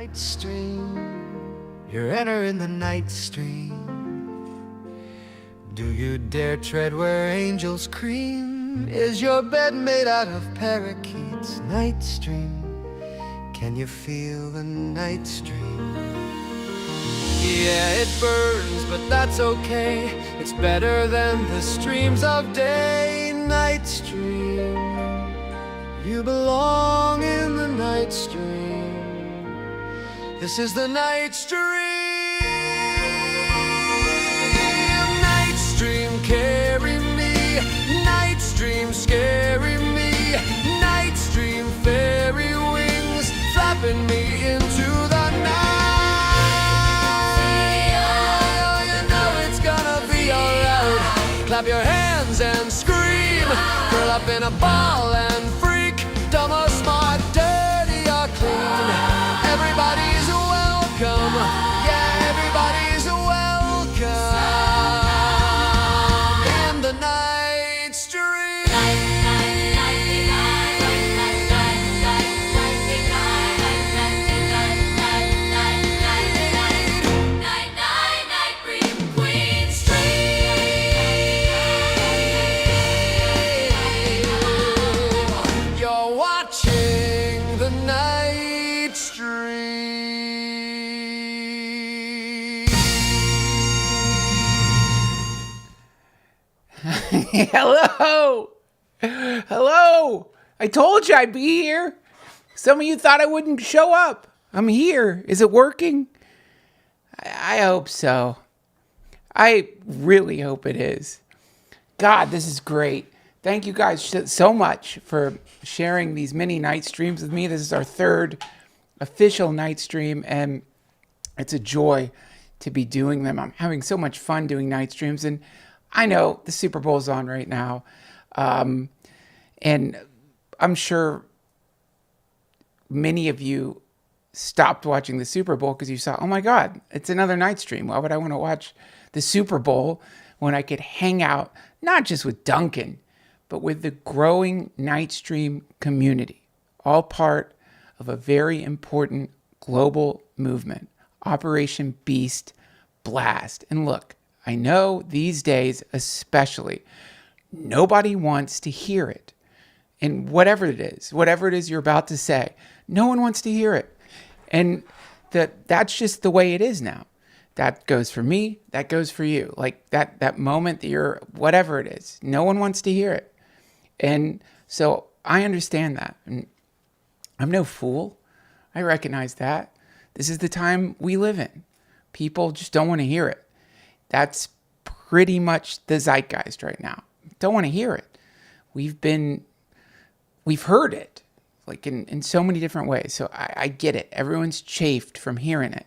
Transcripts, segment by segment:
night stream. You're entering the night stream. Do you dare tread where angels cream? Is your bed made out of parakeets? Night stream. Can you feel the night stream? Yeah, it burns, but that's okay. It's better than the streams of day. Night stream. You belong in the night stream. This is the night stream. Night stream, carry me. Night stream, scary me. Night stream, fairy wings flapping me into the night. Oh, you know it's gonna be alright. Clap your hands and scream. Curl up in a ball and freak. Dumb or smart, dirty or clean. Everybody's welcome. Yeah, everybody's welcome in the night stream. Queen Street. You're watching the night stream. Hello. Hello. I told you I'd be here. Some of you thought I wouldn't show up. I'm here. Is it working? I hope so. I really hope it is. God, this is great. Thank you guys so much for sharing these mini night streams with me. This is our third official night stream, and it's a joy to be doing them. I'm having so much fun doing night streams, and I know the Super Bowl's on right now, and I'm sure many of you stopped watching the Super Bowl because you saw, oh my God, it's another night stream. Why would I want to watch the Super Bowl when I could hang out, not just with Duncan, but with the growing night stream community, all part of a very important global movement, Operation Beast Blast. And look, I know these days especially, nobody wants to hear it. And whatever it is you're about to say, no one wants to hear it. And that's just the way it is now. That goes for me, that goes for you. Like that moment that you're, whatever it is, no one wants to hear it. And so I understand that. And I'm no fool. I recognize that. This is the time we live in. People just don't want to hear it. That's pretty much the zeitgeist right now. Don't want to hear it. We've heard it, like in so many different ways. So I get it. Everyone's chafed from hearing it.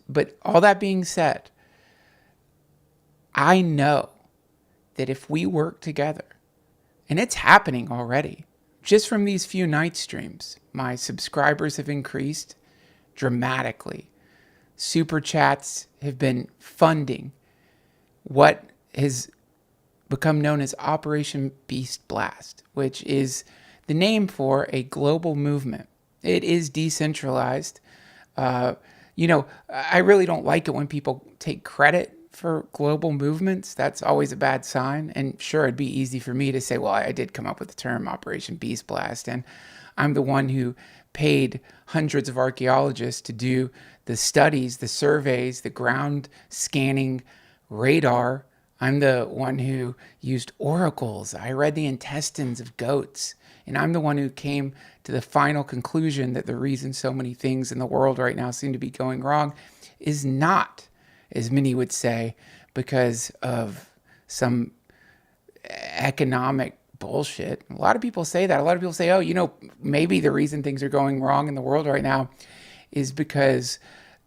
But all that being said, I know that if we work together, and it's happening already, just from these few night streams, my subscribers have increased dramatically. Super chats have been funding what has become known as Operation Beast Blast, which is the name for a global movement. It is decentralized. I really don't like it when people take credit for global movements. That's always a bad sign. And sure, it'd be easy for me to say, well, I did come up with the term Operation Beast Blast, and I'm the one who paid hundreds of archaeologists to do the studies, the surveys, the ground scanning radar. I'm the one who used oracles. I read the intestines of goats. And I'm the one who came to the final conclusion that the reason so many things in the world right now seem to be going wrong is not, as many would say, because of some economic bullshit. A lot of people say that. A lot of people say, oh, maybe the reason things are going wrong in the world right now is because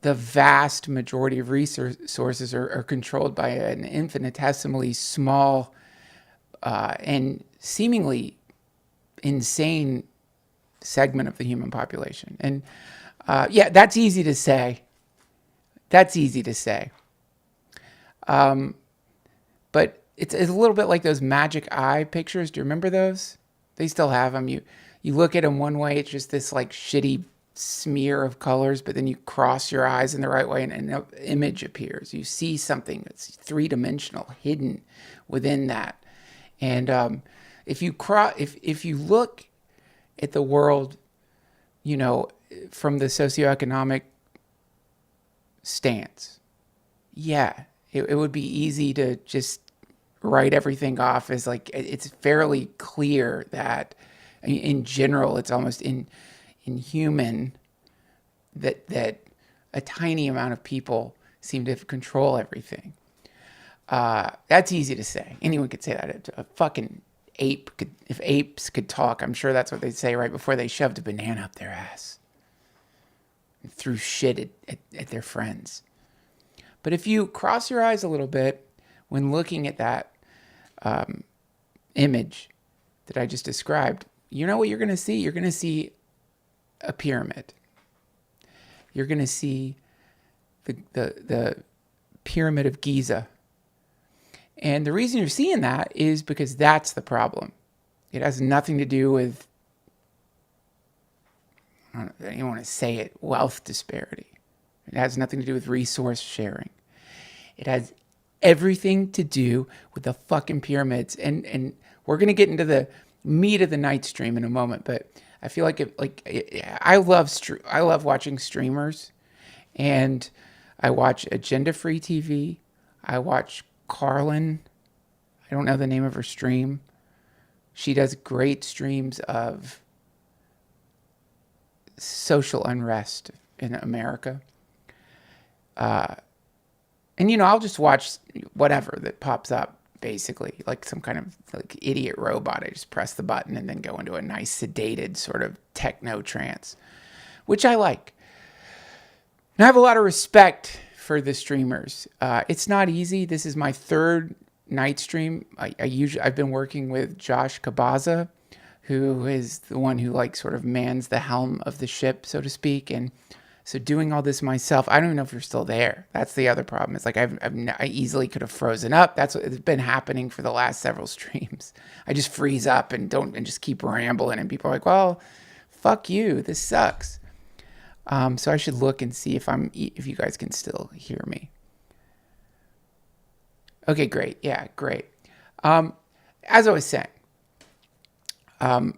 the vast majority of resources are controlled by an infinitesimally small and seemingly insane segment of the human population. And that's easy to say. But it's a little bit like those magic eye pictures. Do you remember those? They still have them. You look at them one way, it's just this like shitty smear of colors, but then you cross your eyes in the right way and an image appears. You see something that's three-dimensional hidden within that. And if you look at the world, from the socioeconomic stance, yeah, it would be easy to just write everything off as like, it's fairly clear that in general it's almost inhuman that a tiny amount of people seem to control everything. That's easy to say. Anyone could say that. A fucking ape could, if apes could talk, I'm sure that's what they'd say right before they shoved a banana up their ass and threw shit at their friends. But if you cross your eyes a little bit when looking at that image that I just described, you know what you're going to see? You're going to see a pyramid. You're going to see the Pyramid of Giza. And the reason you're seeing that is because that's the problem. It has nothing to do with, I don't even want to say it, wealth disparity. It has nothing to do with resource sharing. It has everything to do with the fucking pyramids. And we're going to get into the meat of the night stream in a moment, but I feel like I love watching streamers, and I watch Agenda Free TV. I watch Carlin. I don't know the name of her stream. She does great streams of social unrest in America. And I'll just watch whatever that pops up, basically, like some kind of like idiot robot. I just press the button and then go into a nice sedated sort of techno trance, which I like. And I have a lot of respect for the streamers. It's not easy. This is my third night stream. I've been working with Josh Kabaza, who is the one who like sort of mans the helm of the ship, so to speak. And so doing all this myself, I don't even know if you're still there. That's the other problem. It's like I easily could have frozen up. That's what has been happening for the last several streams. I just freeze up and just keep rambling, and people are like, "Well, fuck you. This sucks." So I should look and see if you guys can still hear me. Okay, great. Yeah, great. As I was saying, the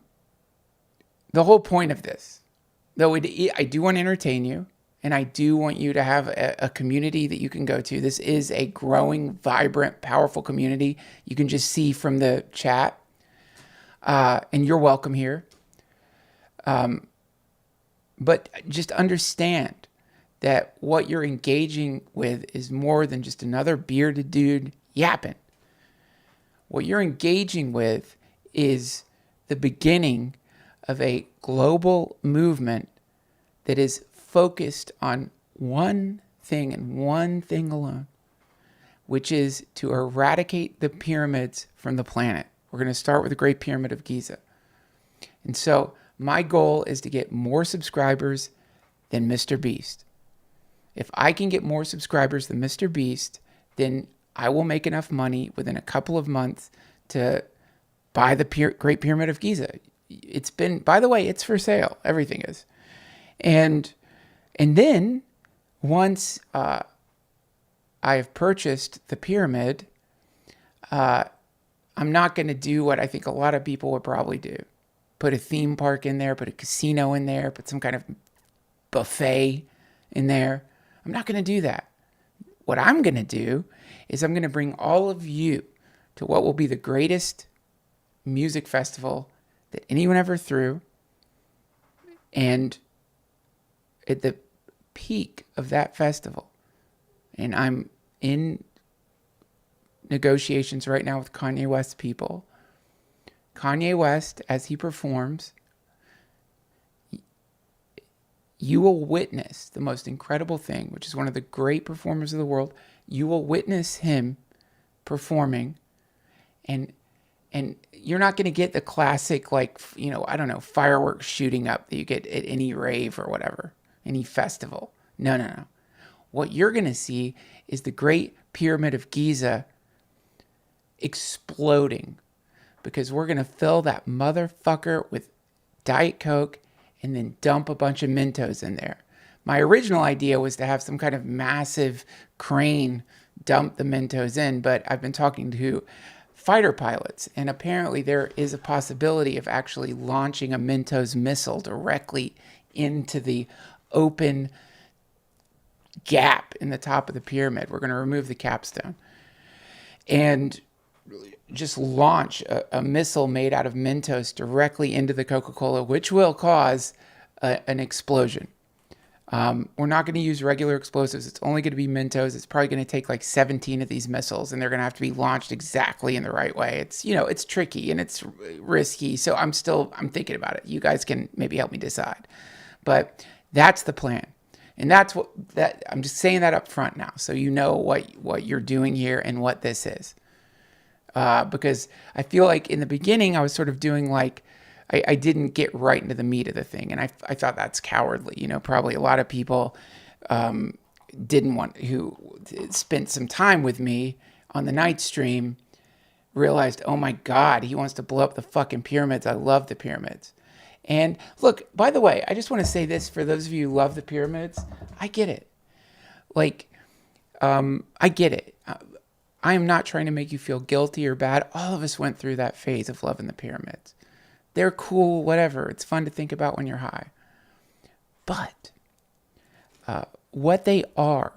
whole point of this, though I do want to entertain you, and I do want you to have a community that you can go to. This is a growing, vibrant, powerful community. You can just see from the chat, and you're welcome here. But just understand that what you're engaging with is more than just another bearded dude yapping. What you're engaging with is the beginning of a global movement that is focused on one thing and one thing alone, which is to eradicate the pyramids from the planet. We're going to start with the Great Pyramid of Giza. And so my goal is to get more subscribers than Mr. Beast. If I can get more subscribers than Mr. Beast, then I will make enough money within a couple of months to buy the Great Pyramid of Giza. It's been, by the way, it's for sale. Everything is. And then once I have purchased the pyramid, I'm not going to do what I think a lot of people would probably do. Put a theme park in there, put a casino in there, put some kind of buffet in there. I'm not going to do that. What I'm going to do is I'm going to bring all of you to what will be the greatest music festival that anyone ever threw. And at the peak of that festival, and I'm in negotiations right now with Kanye West people. Kanye West, as he performs, you will witness the most incredible thing, which is one of the great performers of the world. You will witness him performing, and you're not going to get the classic, like, I don't know, fireworks shooting up that you get at any rave or whatever, any festival. No. What you're going to see is the Great Pyramid of Giza exploding, because we're going to fill that motherfucker with Diet Coke and then dump a bunch of Mentos in there. My original idea was to have some kind of massive crane dump the Mentos in, but I've been talking to fighter pilots, and apparently there is a possibility of actually launching a Mentos missile directly into the open gap in the top of the pyramid. We're going to remove the capstone and just launch a missile made out of Mentos directly into the Coca-Cola, which will cause an explosion. We're not going to use regular explosives. It's only going to be Mentos. It's probably going to take like 17 of these missiles, and they're going to have to be launched exactly in the right way. It's, it's tricky and it's risky. So I'm thinking about it. You guys can maybe help me decide, but that's the plan. And I'm just saying that up front now. So you know what you're doing here and what this is. Because I feel like in the beginning, I was sort of doing like, I didn't get right into the meat of the thing. And I thought that's cowardly. Probably a lot of people who spent some time with me on the night stream realized, oh my God, he wants to blow up the fucking pyramids. I love the pyramids. And look, by the way, I just want to say this for those of you who love the pyramids. I get it. I get it. I am not trying to make you feel guilty or bad. All of us went through that phase of loving the pyramids. They're cool, whatever. It's fun to think about when you're high. But what they are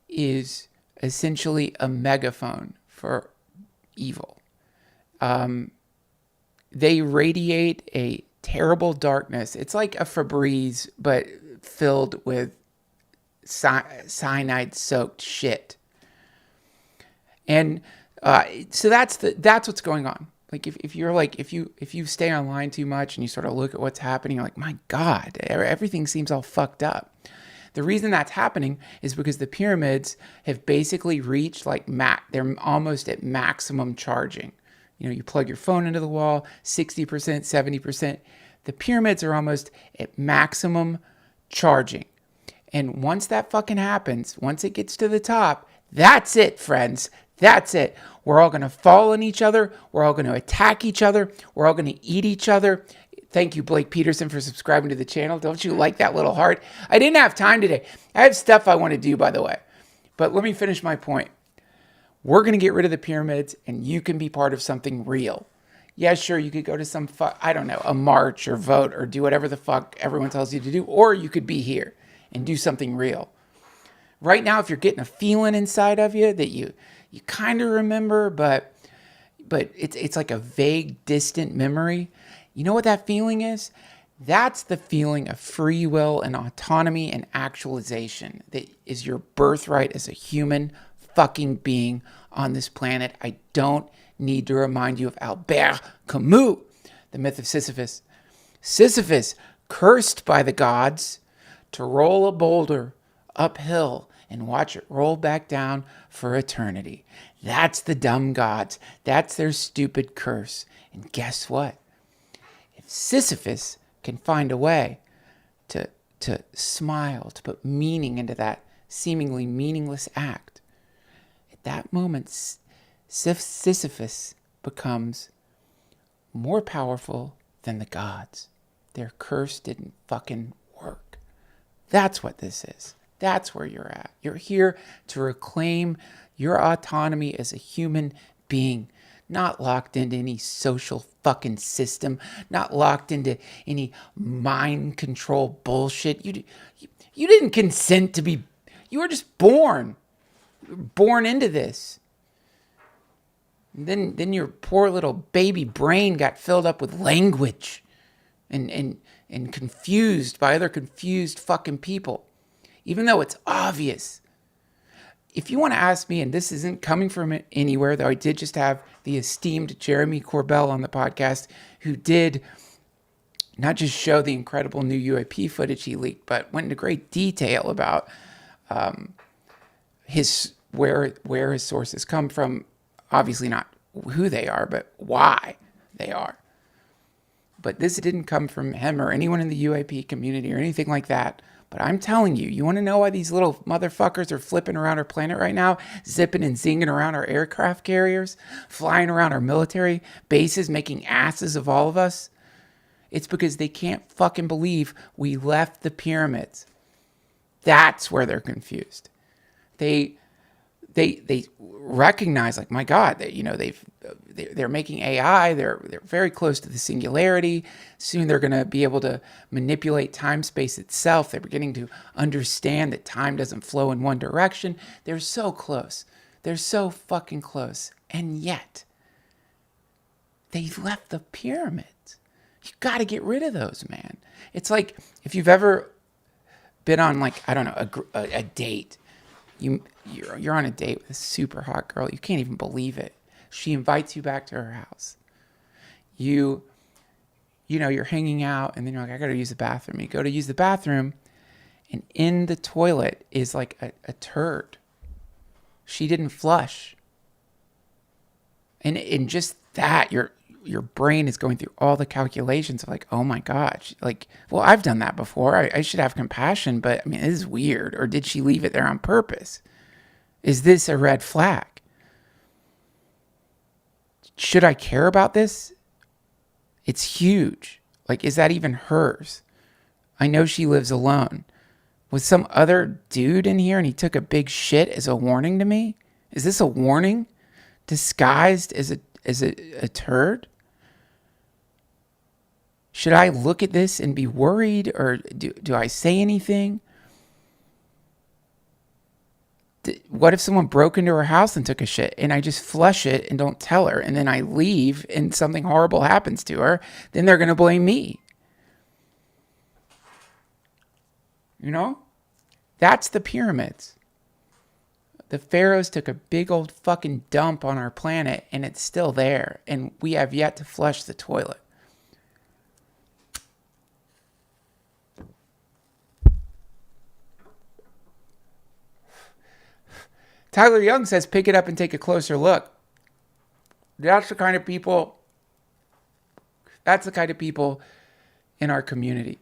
is essentially a megaphone for evil. They radiate a terrible darkness. It's like a Febreze, but filled with cyanide-soaked shit. And so that's what's going on. Like if you stay online too much and you sort of look at what's happening, you're like, my God, everything seems all fucked up. The reason that's happening is because the pyramids have basically reached they're almost at maximum charging. You plug your phone into the wall, 60%, 70%. The pyramids are almost at maximum charging. And once that fucking happens, once it gets to the top, that's it, friends. That's it. We're all going to fall on each other. We're all going to attack each other. We're all going to eat each other. Thank you, Blake Peterson, for subscribing to the channel. Don't you like that little heart? I didn't have time today. I have stuff I want to do, by the way. But let me finish my point. We're going to get rid of the pyramids, and you can be part of something real. Yeah, sure, you could go to a march or vote or do whatever the fuck everyone tells you to do, or you could be here and do something real. Right now, if you're getting a feeling inside of you that you kind of remember, but it's like a vague, distant memory, you know what that feeling is? That's the feeling of free will and autonomy and actualization that is your birthright as a human fucking being on this planet. I don't need to remind you of Albert Camus, the myth of Sisyphus. Sisyphus, cursed by the gods to roll a boulder uphill and watch it roll back down for eternity. That's the dumb gods. That's their stupid curse. And guess what? If Sisyphus can find a way to smile, to put meaning into that seemingly meaningless act, at that moment, Sisyphus becomes more powerful than the gods. Their curse didn't fucking work. That's what this is. That's where you're at. You're here to reclaim your autonomy as a human being, not locked into any social fucking system, not locked into any mind control bullshit. You didn't consent to be, you were just born. You were born into this. And then your poor little baby brain got filled up with language and confused by other confused fucking people. Even though it's obvious. If you want to ask me, and this isn't coming from anywhere, though I did just have the esteemed Jeremy Corbell on the podcast, who did not just show the incredible new UAP footage he leaked, but went into great detail about where his sources come from. Obviously not who they are, but why they are. But this didn't come from him or anyone in the UAP community or anything like that. But I'm telling you, you want to know why these little motherfuckers are flipping around our planet right now, zipping and zinging around our aircraft carriers, flying around our military bases, making asses of all of us? It's because they can't fucking believe we left the pyramids. That's where they're confused. They recognize, like, my God, they're making AI. They're very close to the singularity. Soon they're going to be able to manipulate time space itself. They're beginning to understand that time doesn't flow in one direction. They're so close. They're so fucking close. And yet, they left the pyramids. You got to get rid of those, man. It's like if you've ever been on, like, I don't know, a date. You're on a date with a super hot girl. You can't even believe it. She invites you back to her house. You're hanging out, and then you're like, I got to use the bathroom. You go to use the bathroom, and in the toilet is like a turd. She didn't flush. And in just that, your brain is going through all the calculations of, like, oh my gosh, like, well, I've done that before. I should have compassion, but I mean, this is weird. Or did she leave it there on purpose? Is this a red flag? Should I care about this? It's huge. Like, is that even hers? I know she lives alone. Was some other dude in here and he took a big shit as a warning to me? Is this a warning disguised as a turd? Should I look at this and be worried, or do I say anything? What if someone broke into her house and took a shit and I just flush it and don't tell her, and then I leave and something horrible happens to her? Then they're going to blame me. You know? That's the pyramids. The pharaohs took a big old fucking dump on our planet, and it's still there, and we have yet to flush the toilet. Tyler Young says, pick it up and take a closer look. That's the kind of people in our community.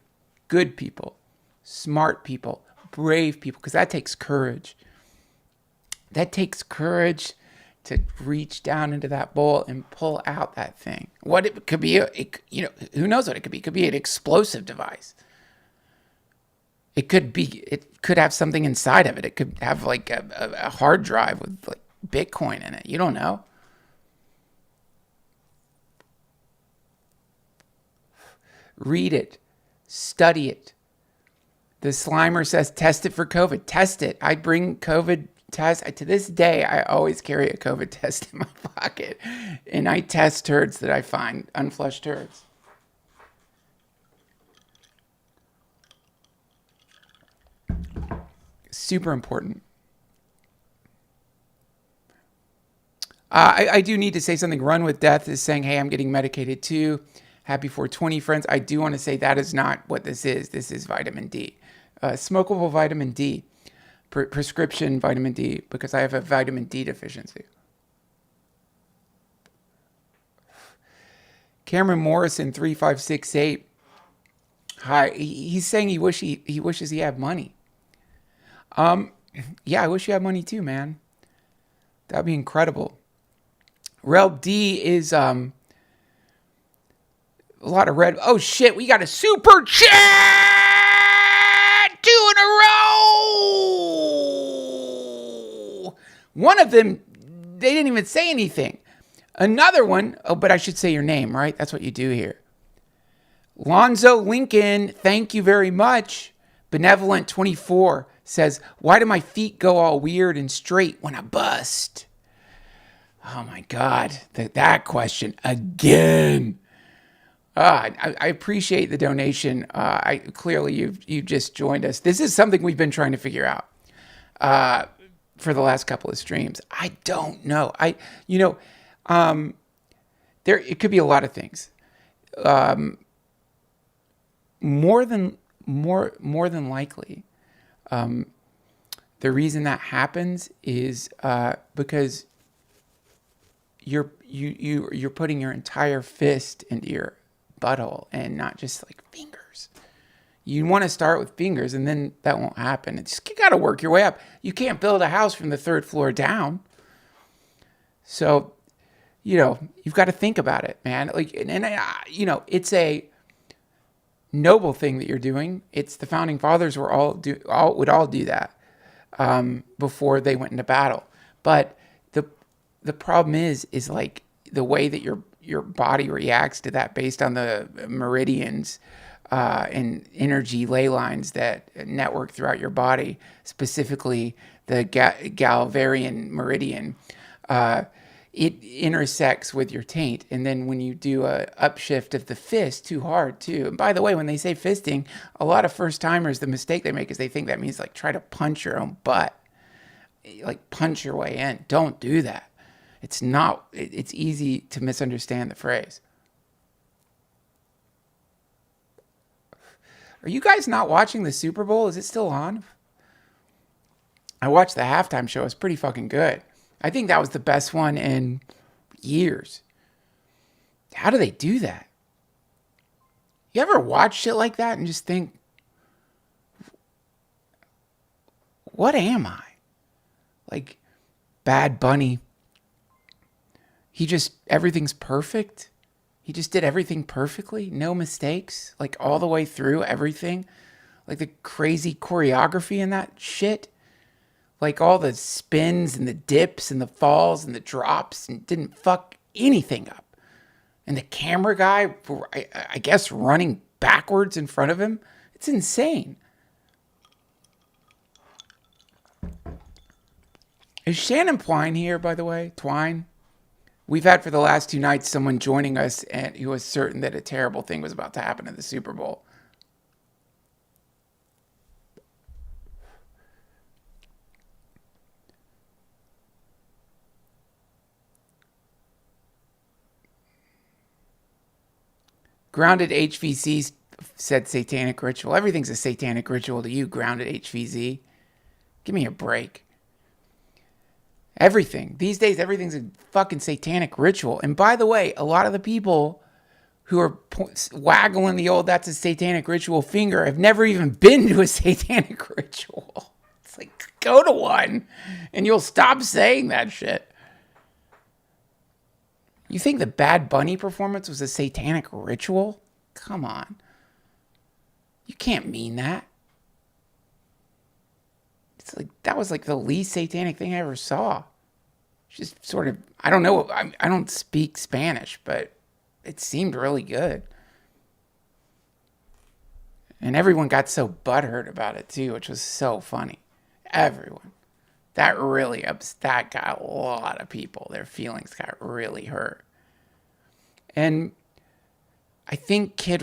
Good people, smart people, brave people, because that takes courage. That takes courage to reach down into that bowl and pull out that thing. What it could be, who knows what it could be? It could be an explosive device. It could have something inside of it. It could have like a hard drive with like Bitcoin in it. You don't know. Read it. Study it. The Slimer says, test it for COVID. Test it. I bring COVID test. To this day, I always carry a COVID test in my pocket. And I test turds that I find, unflushed turds. Super important. I do need to say something. Run with Death is saying, hey, I'm getting medicated too. Happy 420, friends. I do want to say that is not what this is. This is vitamin D. Smokable vitamin D. Prescription vitamin D, because I have a vitamin D deficiency. Cameron Morrison 3568. Hi. He's saying he wishes he had money. Yeah, I wish you had money too, man. That'd be incredible. Rel D is a lot of red. Oh shit, we got a super chat! 2 in a row! One of them, they didn't even say anything. Another one, oh, but I should say your name, right? That's what you do here. Lonzo Lincoln, thank you very much. Benevolent24 says, why do my feet go all weird and straight when I bust? Oh my God, that question again. I appreciate the donation. Clearly you've just joined us. This is something we've been trying to figure out for the last couple of streams. I don't know. It could be a lot of things. More than likely, the reason that happens is because you're putting your entire fist into your butthole and not just like fingers. You want to start with fingers, and then that won't happen. It's just, you got to work your way up. You can't build a house from the 3rd floor down. So, you've got to think about it, man. Like, it's noble thing that you're doing. It's the founding fathers would all do that before they went into battle. But the problem is like the way that your body reacts to that based on the meridians and energy ley lines that network throughout your body, specifically the Galvarian meridian. It intersects with your taint. And then when you do a upshift of the fist too hard too. And by the way, when they say fisting, a lot of first timers, the mistake they make is they think that means like try to punch your own butt, like punch your way in. Don't do that. It's not, it's easy to misunderstand the phrase. Are you guys not watching the Super Bowl? Is it still on? I watched the halftime show. It was pretty fucking good. I think that was the best one in years. How do they do that? You ever watch shit like that and just think, what am I? Like Bad Bunny. Everything's perfect. He just did everything perfectly. No mistakes. Like all the way through everything. Like the crazy choreography in that shit. Like all the spins and the dips and the falls and the drops and didn't fuck anything up. And the camera guy, I guess, running backwards in front of him. It's insane. Is Shannon Twine here, by the way? Twine? We've had for the last 2 nights someone joining us and who was certain that a terrible thing was about to happen at the Super Bowl. Grounded HVC said satanic ritual. Everything's a satanic ritual to you, Grounded HVZ. Give me a break. Everything. These days, everything's a fucking satanic ritual. And by the way, a lot of the people who are waggling the old "that's a satanic ritual" finger have never even been to a satanic ritual. It's like, go to one and you'll stop saying that shit. You think the Bad Bunny performance was a satanic ritual? Come on. You can't mean that. It's like, that was like the least satanic thing I ever saw. Just sort of, I don't know, I don't speak Spanish, but it seemed really good. And everyone got so butthurt about it too, which was so funny. Everyone. That got a lot of people. Their feelings got really hurt. And I think Kid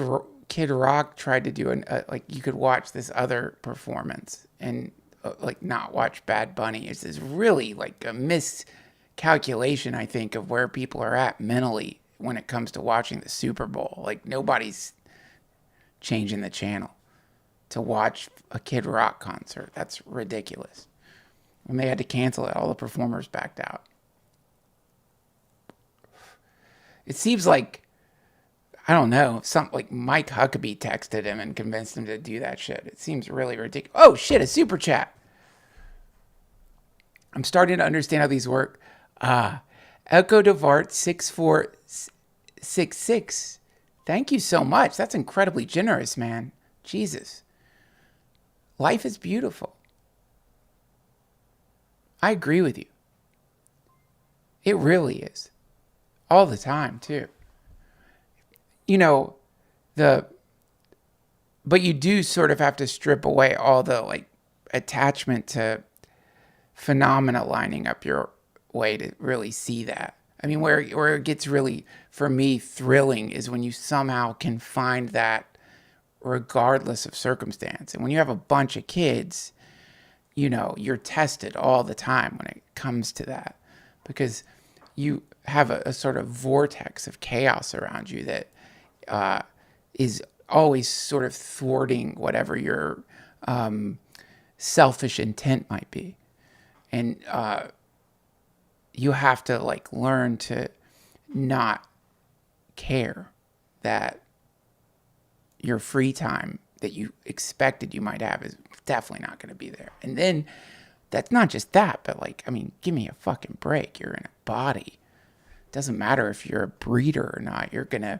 Rock tried to do like you could watch this other performance and like not watch Bad Bunny. It's really like a miscalculation, I think, of where people are at mentally when it comes to watching the Super Bowl. Like nobody's changing the channel to watch a Kid Rock concert. That's ridiculous. When they had to cancel it, all the performers backed out. It seems like, I don't know, something like Mike Huckabee texted him and convinced him to do that shit. It seems really ridiculous. Oh shit, a super chat. I'm starting to understand how these work. Echo Devart 6466. Thank you so much. That's incredibly generous, man. Jesus. Life is beautiful. I agree with you. It really is. All the time, too. You know, but you do sort of have to strip away all the, like, attachment to phenomena lining up your way to really see that. I mean, where it gets really, for me, thrilling is when you somehow can find that regardless of circumstance. And when you have a bunch of kids, you know, you're tested all the time when it comes to that because you have a sort of vortex of chaos around you that is always sort of thwarting whatever your selfish intent might be. And you have to like learn to not care that your free time that you expected you might have is definitely not going to be there. And then that's not just that, but like, I mean, give me a fucking break. You're in a body. Doesn't matter if you're a breeder or not. You're going to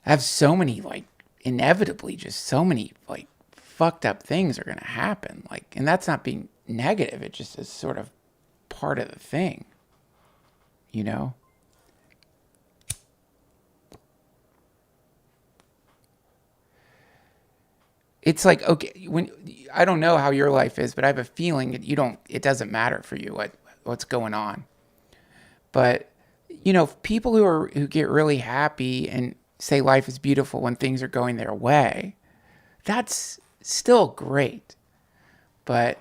have so many like inevitably just so many like fucked up things are going to happen. Like, and that's not being negative. It just is sort of part of the thing, you know? It's like, okay, when I don't know how your life is, but I have a feeling that it doesn't matter for you what's going on. But, you know, people who get really happy and say life is beautiful when things are going their way, that's still great. But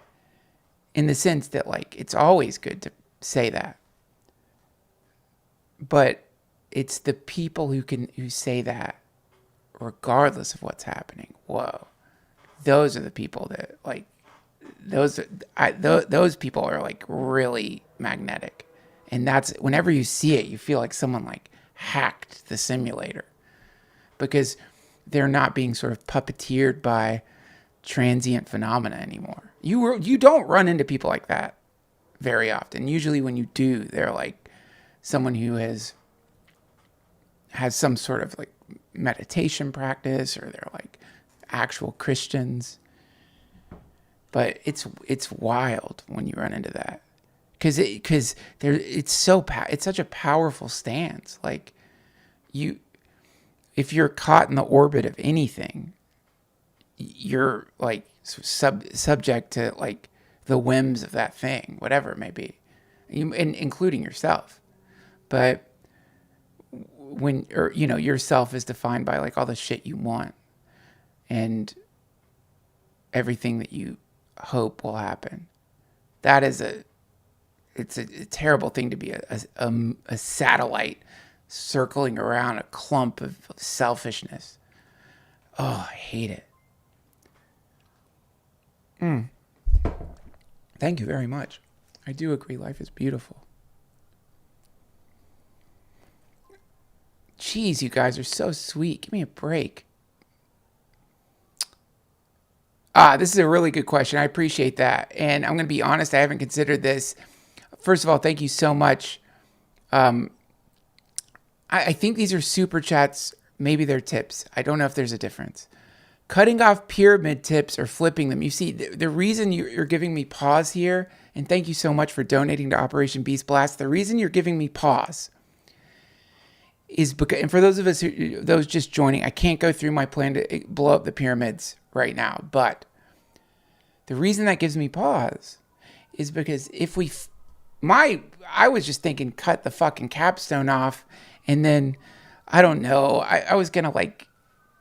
in the sense that, like, it's always good to say that. But it's the people who say that regardless of what's happening. Whoa. Those are the people that, like, those people are like really magnetic. And that's whenever you see it, you feel like someone like hacked the simulator, because they're not being sort of puppeteered by transient phenomena anymore. You don't run into people like that very often. Usually when you do, they're like someone who has some sort of like meditation practice, or they're like actual Christians. But it's wild when you run into that, because it's such a powerful stance. Like, if you're caught in the orbit of anything, you're like subject to like the whims of that thing, whatever it may be, including yourself. But yourself is defined by like all the shit you want and everything that you hope will happen. That is it's a terrible thing to be a satellite circling around a clump of selfishness. Oh, I hate it. Thank you very much. I do agree, life is beautiful. Jeez, you guys are so sweet. Give me a break. This is a really good question. I appreciate that. And I'm going to be honest, I haven't considered this. First of all, thank you so much. I think these are super chats. Maybe they're tips. I don't know if there's a difference. Cutting off pyramid tips or flipping them. You see, the reason you're giving me pause here, and thank you so much for donating to Operation Beast Blast. The reason you're giving me pause is because, and for those of us those just joining, I can't go through my plan to blow up the pyramids right now, but the reason that gives me pause is because if I was just thinking cut the fucking capstone off, and then I don't know, I was gonna like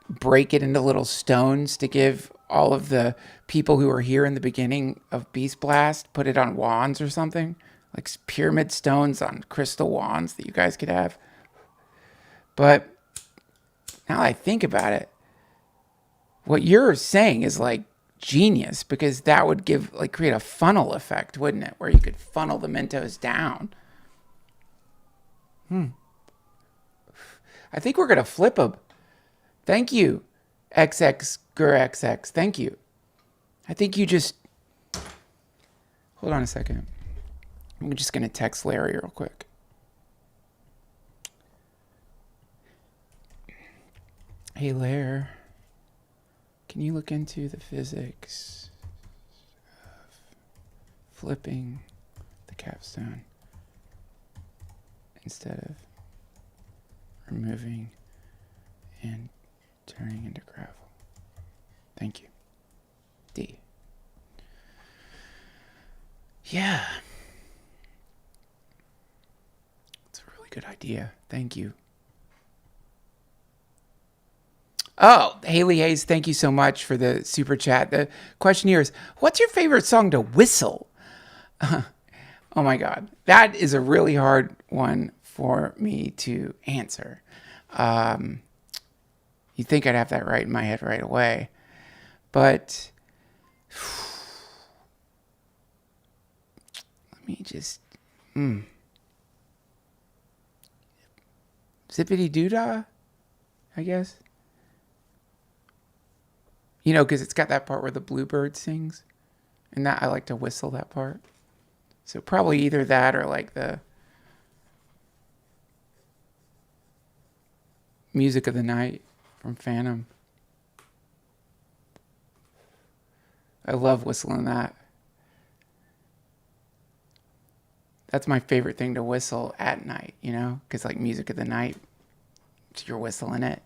break it into little stones to give all of the people who were here in the beginning of Beast Blast, put it on wands or something, like pyramid stones on crystal wands that you guys could have. But now I think about it, what you're saying is like genius, because that would create a funnel effect, wouldn't it? Where you could funnel the Mentos down. I think we're going to flip them. Thank you, XXGurXX. Thank you. I think you just... Hold on a second. I'm just going to text Larry real quick. Hey, Lair, can you look into the physics of flipping the capstone instead of removing and turning into gravel? Thank you. D. Yeah. It's a really good idea. Thank you. Oh, Haley Hayes, thank you so much for the super chat. The question here is, what's your favorite song to whistle? Oh my God. That is a really hard one for me to answer. You'd think I'd have that right in my head right away. But let me just... Zippity Doodah, I guess. You know, because it's got that part where the bluebird sings. And that I like to whistle that part. So probably either that or like the Music of the Night from Phantom. I love whistling that. That's my favorite thing to whistle at night, you know, because like music of the night, you're whistling it.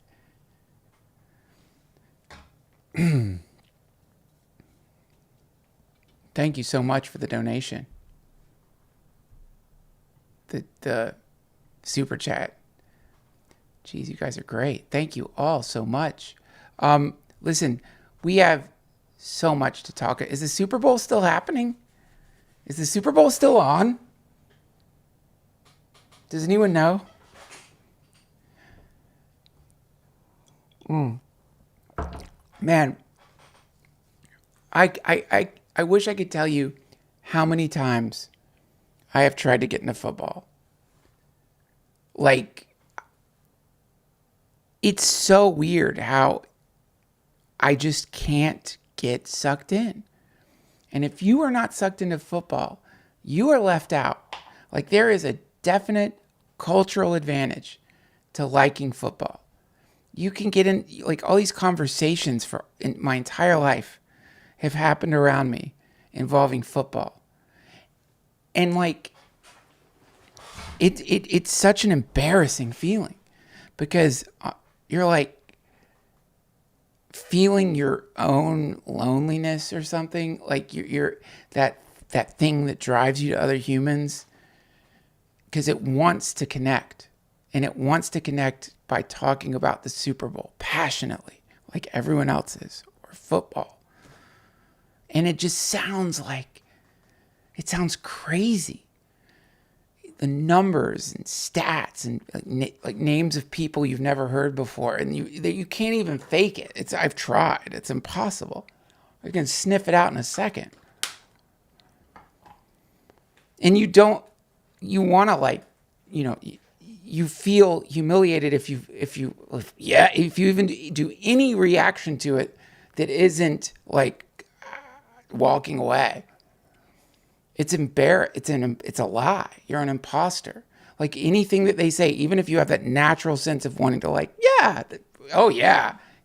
Thank you so much for the donation. The super chat. Jeez, you guys are great. Thank you all so much. Listen, we have so much to talk. Is the Super Bowl still happening? Is the Super Bowl still on? Does anyone know? Man, I wish I could tell you how many times I have tried to get into football. Like, it's so weird how I just can't get sucked in. And if you are not sucked into football, you are left out. Like, there is a definite cultural advantage to liking football. You can get in, like, all these conversations in my entire life have happened around me involving football. And like, it's such an embarrassing feeling because you're like feeling your own loneliness or something. Like you're that thing that drives you to other humans because it wants to connect, and it wants to connect by talking about the Super Bowl passionately, like everyone else is, or football. And it just sounds crazy. The numbers and stats and like names of people you've never heard before, and you can't even fake it. I've tried. It's impossible. I can sniff it out in a second. And you want to, like, you know, you feel humiliated if you even do any reaction to it that isn't like walking away. It's it's a lie. You're an imposter. Like anything that they say, even if you have that natural sense of wanting to, like,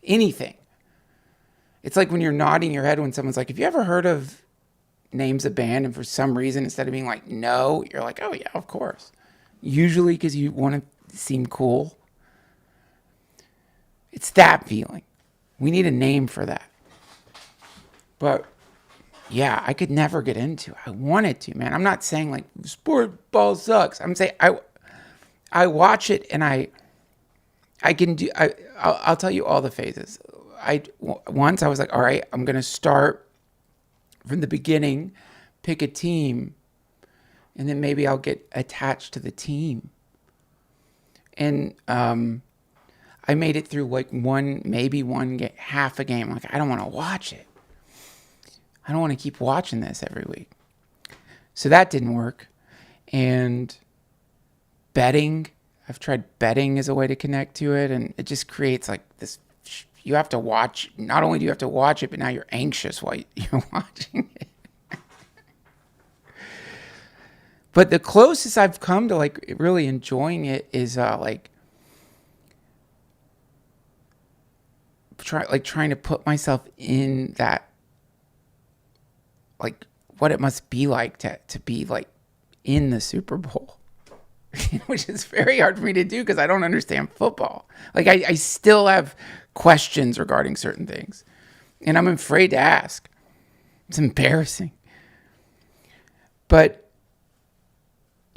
anything. It's like when you're nodding your head when someone's like, have you ever heard of names a band? And for some reason, instead of being like, no, you're like, oh yeah, of course. Usually because you want to seem cool. It's that feeling. We need a name for that. But yeah, I could never get into it. I wanted to, man. I'm not saying like sport ball sucks. I'm saying I watch it and I'll tell you all the phases. Once I was like, all right, I'm going to start from the beginning, pick a team, and then maybe I'll get attached to the team. And I made it through like half a game. Like, I don't want to watch it. I don't want to keep watching this every week. So that didn't work. And betting, I've tried betting as a way to connect to it. And it just creates like this, you have to watch, not only do you have to watch it, but now you're anxious while you're watching it. But the closest I've come to like really enjoying it is like trying to put myself in that, like what it must be like to be like in the Super Bowl, which is very hard for me to do because I don't understand football. Like I still have questions regarding certain things and I'm afraid to ask. It's embarrassing. But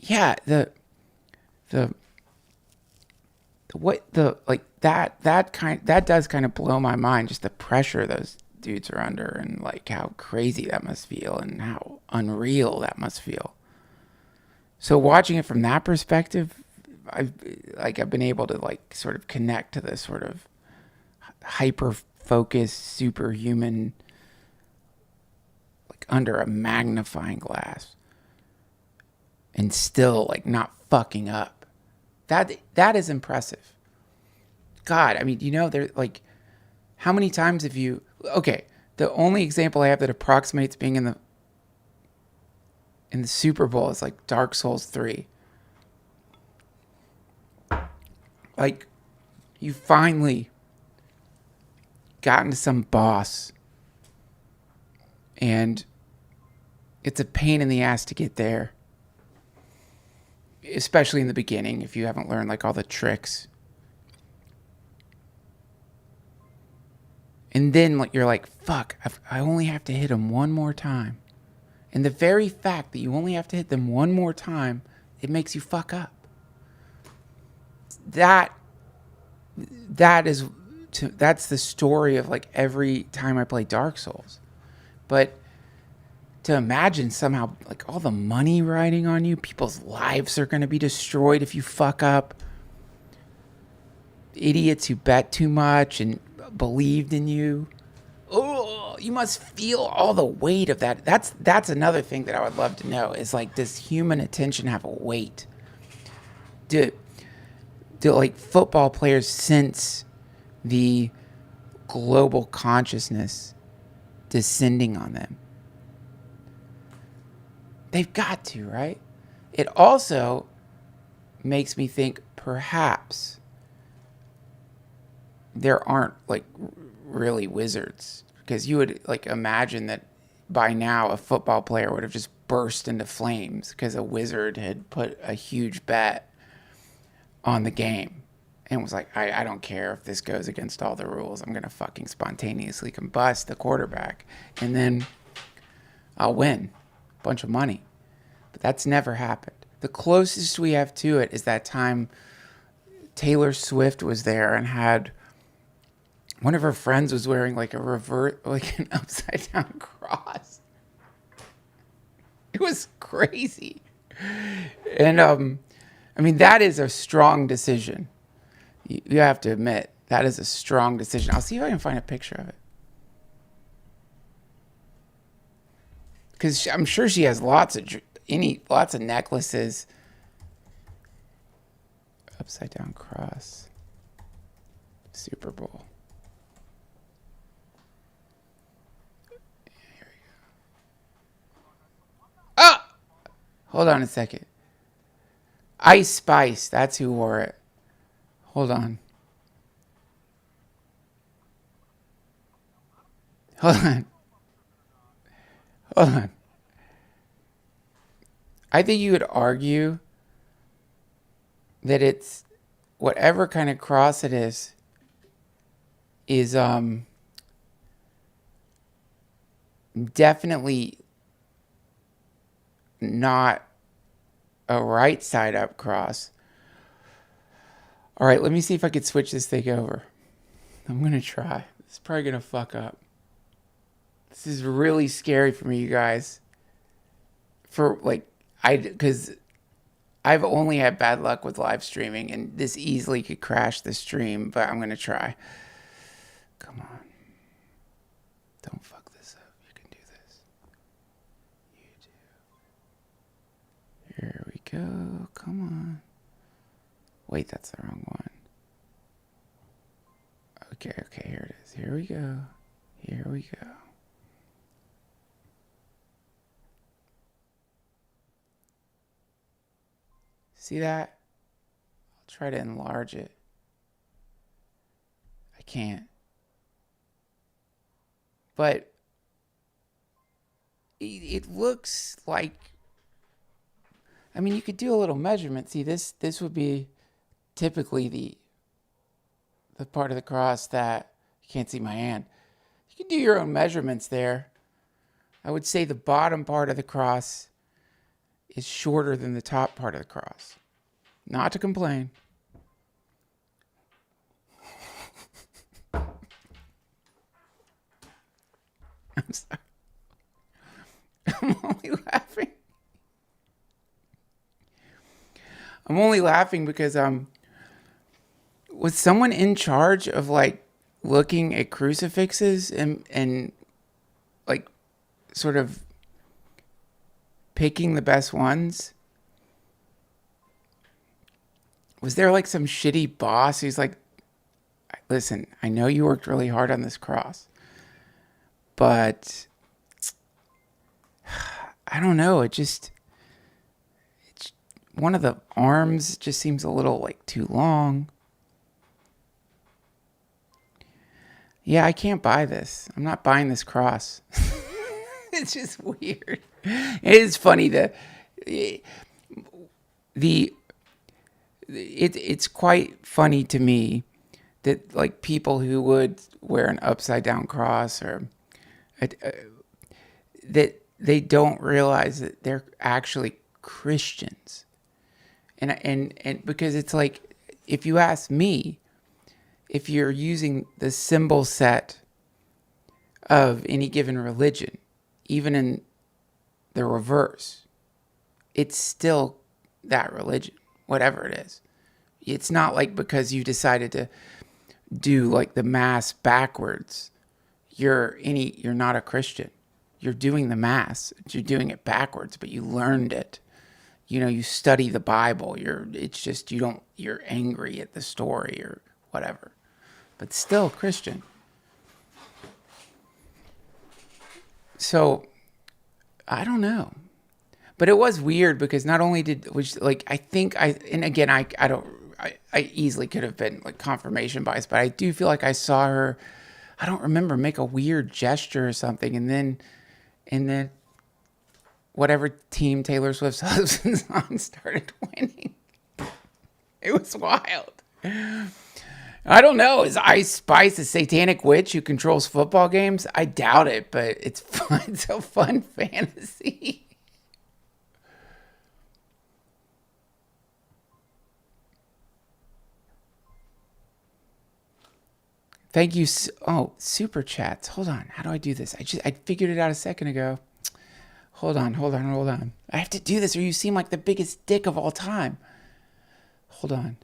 yeah, that does kind of blow my mind, just the pressure those dudes are under and like how crazy that must feel and how unreal that must feel. So watching it from that perspective, I've been able to like sort of connect to this sort of hyper focused superhuman, like under a magnifying glass, and still like not fucking up. That is impressive. God, I mean, you know, they're like, how many times have you, okay, the only example I have that approximates being in the Super Bowl is like Dark Souls 3. Like, you finally got into some boss And it's a pain in the ass to get there, especially in the beginning if you haven't learned like all the tricks. And then like you're like, fuck, I only have to hit them one more time. And the very fact that you only have to hit them one more time, it makes you fuck up. That's the story of like every time I play Dark Souls. But to imagine somehow like all the money riding on you, people's lives are going to be destroyed if you fuck up. Idiots who bet too much and believed in you. Oh, you must feel all the weight of that. That's another thing that I would love to know is like, does human attention have a weight? Do like football players sense the global consciousness descending on them? They've got to, right? It also makes me think perhaps there aren't like really wizards, because you would like imagine that by now a football player would have just burst into flames because a wizard had put a huge bet on the game and was like, I don't care if this goes against all the rules. I'm going to fucking spontaneously combust the quarterback and then I'll win a bunch of money. But that's never happened. The closest we have to it is that time Taylor Swift was there and had one of her friends was wearing like an upside down cross. It was crazy. And I mean, that is a strong decision. You have to admit, that is a strong decision. I'll see if I can find a picture of it. Because I'm sure she has lots of necklaces. Upside down cross. Super Bowl. Here we go. Ah! Hold on a second. Ice Spice, that's who wore it. Hold on. Hold on. I think you would argue that it's whatever kind of cross it is definitely not a right side up cross. All right, let me see if I could switch this thing over. I'm going to try. It's probably going to fuck up. This is really scary for me, you guys. Because I've only had bad luck with live streaming, and this easily could crash the stream, but I'm going to try. Come on. Don't fuck this up. You can do this. You do. Here we go. Come on. Wait, that's the wrong one. Okay, here it is. Here we go. See that? I'll try to enlarge it. I can't. But it looks like, I mean, you could do a little measurement. See, this would be typically the part of the cross that you can't see my hand. You can do your own measurements there. I would say the bottom part of the cross is shorter than the top part of the cross. Not to complain. I'm sorry. I'm only laughing because was someone in charge of like looking at crucifixes and like sort of picking the best ones? Was there like some shitty boss who's like, listen, I know you worked really hard on this cross, but I don't know. It's one of the arms just seems a little like too long. Yeah, I can't buy this. I'm not buying this cross. It's just weird. It is funny that it's quite funny to me that like people who would wear an upside down cross or that they don't realize that they're actually Christians. And because it's like, if you ask me, if you're using the symbol set of any given religion, even in the reverse, it's still that religion, whatever it is. It's not like because you decided to do like the mass backwards, you're not a Christian. You're doing the mass, you're doing it backwards, but you learned it. You study the Bible. You're angry at the story or whatever, but still Christian. So I don't know, but it was weird because not only I easily could have been like confirmation bias, but I do feel like I saw her, I don't remember, make a weird gesture or something. And then whatever team Taylor Swift's husband's on started winning. It was wild. I don't know. Is Ice Spice a satanic witch who controls football games? I doubt it, but it's fun. It's a fun fantasy. Thank you. Oh, super chats. Hold on. How do I do this? I figured it out a second ago. Hold on. I have to do this or you seem like the biggest dick of all time. Hold on.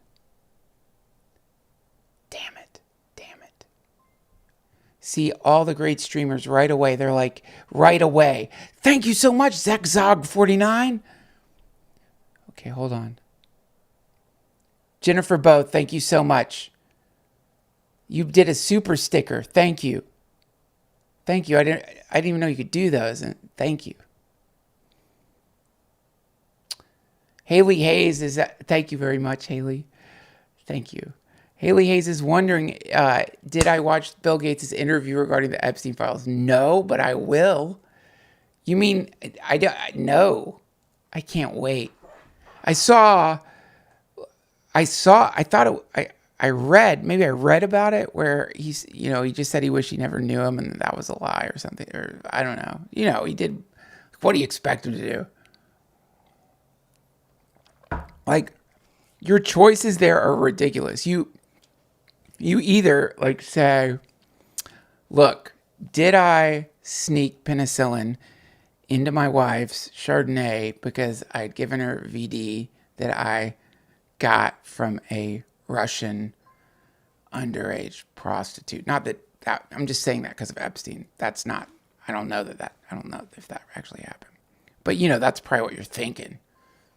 Damn it. See, all the great streamers right away. They're like, right away. Thank you so much, ZachZog49. Okay, hold on. Jennifer Both, thank you so much. You did a super sticker. Thank you. I didn't even know you could do those. And thank you. Haley Hayes thank you very much, Haley. Thank you. Haley Hayes is wondering, did I watch Bill Gates' interview regarding the Epstein files? No, but I will. You mean, no. I can't wait. I read about it where he just said he wished he never knew him and that was a lie or something, or I don't know. He did, what do you expect him to do? Like, your choices there are ridiculous. You either like say, look, did I sneak penicillin into my wife's Chardonnay because I'd given her VD that I got from a Russian underage prostitute? Not that I'm just saying that because of Epstein. That's not, I don't know if that actually happened. But that's probably what you're thinking.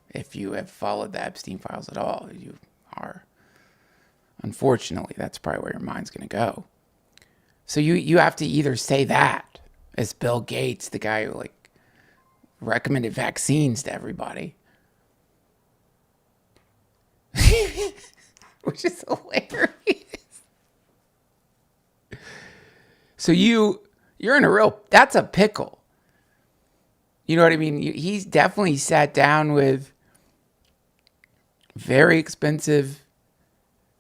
If you have followed the Epstein files at all, you are. Unfortunately, that's probably where your mind's going to go. So you have to either say that as Bill Gates, the guy who like recommended vaccines to everybody, which is hilarious. So you're in that's a pickle. You know what I mean? He's definitely sat down with very expensive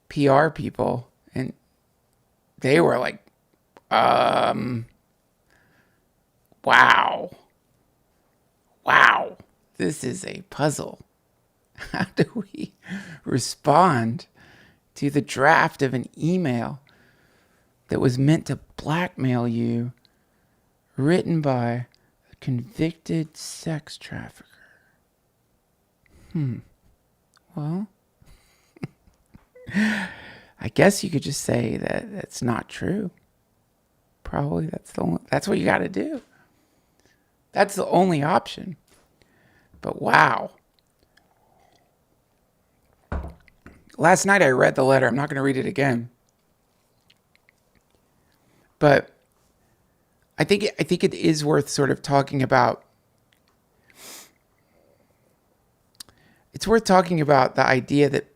PR people and they were like, wow, this is a puzzle. How do we respond to the draft of an email that was meant to blackmail you, written by a convicted sex trafficker? Well, I guess you could just say that that's not true. Probably that's what you got to do. That's the only option. But wow. Last night I read the letter. I'm not going to read it again. But I think it is worth sort of talking about. It's worth talking about the idea that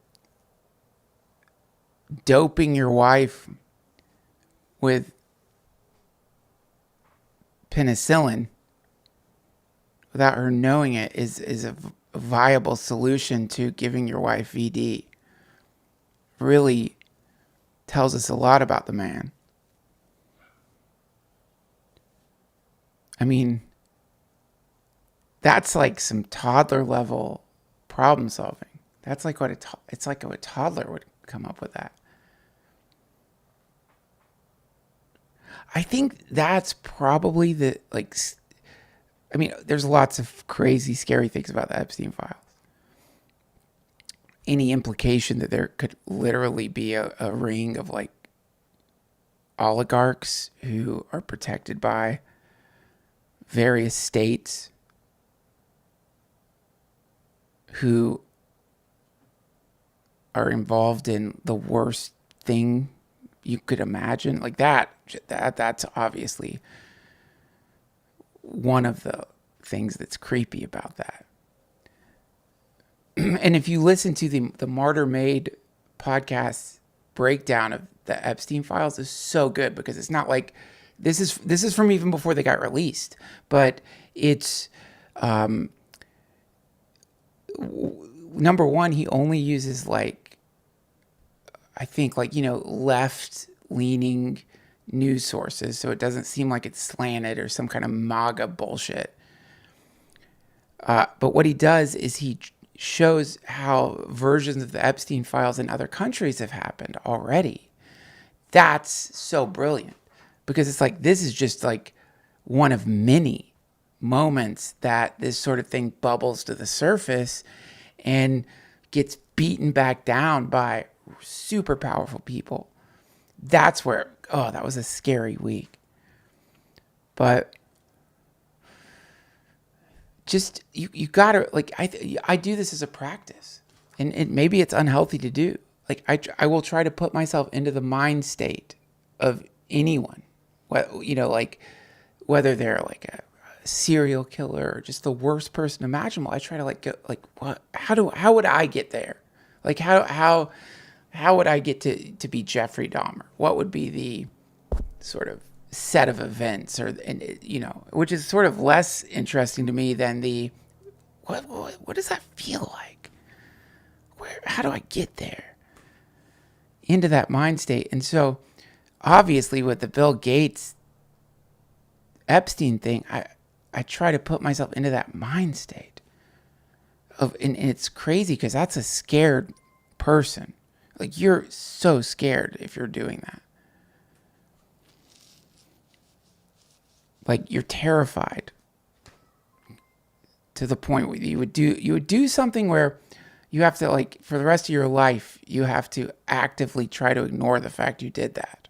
doping your wife with penicillin without her knowing it is a viable solution to giving your wife VD. Really tells us a lot about the man. I mean, that's like some toddler level problem solving. That's like it's like a toddler would come up with that. I think that's probably there's lots of crazy, scary things about the Epstein files. Any implication that there could literally be a ring of like oligarchs who are protected by various states who are involved in the worst thing you could imagine, like that's obviously one of the things that's creepy about that. And if you listen to the Martyr Made podcast breakdown of the Epstein files, is so good, because it's not like this is from even before they got released, but it's number one, he only uses like, I think, like, left leaning news sources, so it doesn't seem like it's slanted or some kind of MAGA bullshit. But what he does is he shows how versions of the Epstein files in other countries have happened already. That's so brilliant, because it's like, this is just like one of many moments that this sort of thing bubbles to the surface and gets beaten back down by super powerful people. That's where, that was a scary week. But just, you gotta, like, I do this as a practice, and maybe it's unhealthy to do. Like, I will try to put myself into the mind state of anyone, like, whether they're like a serial killer or just the worst person imaginable. I try to like go, like, what, how would I get there? Like, how would I get to be Jeffrey Dahmer? What would be the sort of set of events, which is sort of less interesting to me than the, what does that feel like? How do I get there into that mind state? And so obviously with the Bill Gates Epstein thing, I try to put myself into that mind state and it's crazy, because that's a scared person. Like, you're so scared if you're doing that. Like, you're terrified to the point where you would do something where you have to, like, for the rest of your life, you have to actively try to ignore the fact you did that.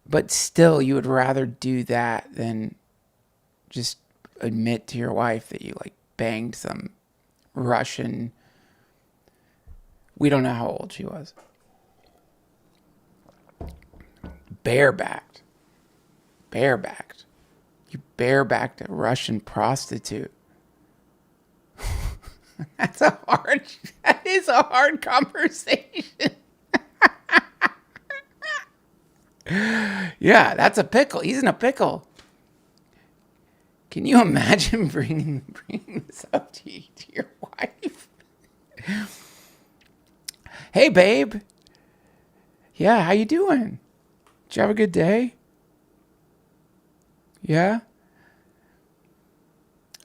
But still, you would rather do that than just admit to your wife that you, like, banged some Russian. We don't know how old she was. Barebacked. You barebacked a Russian prostitute. That is a hard conversation. Yeah, that's a pickle. He's in a pickle. Can you imagine bringing this up to your wife? Hey, babe. Yeah, how you doing? Did you have a good day? Yeah?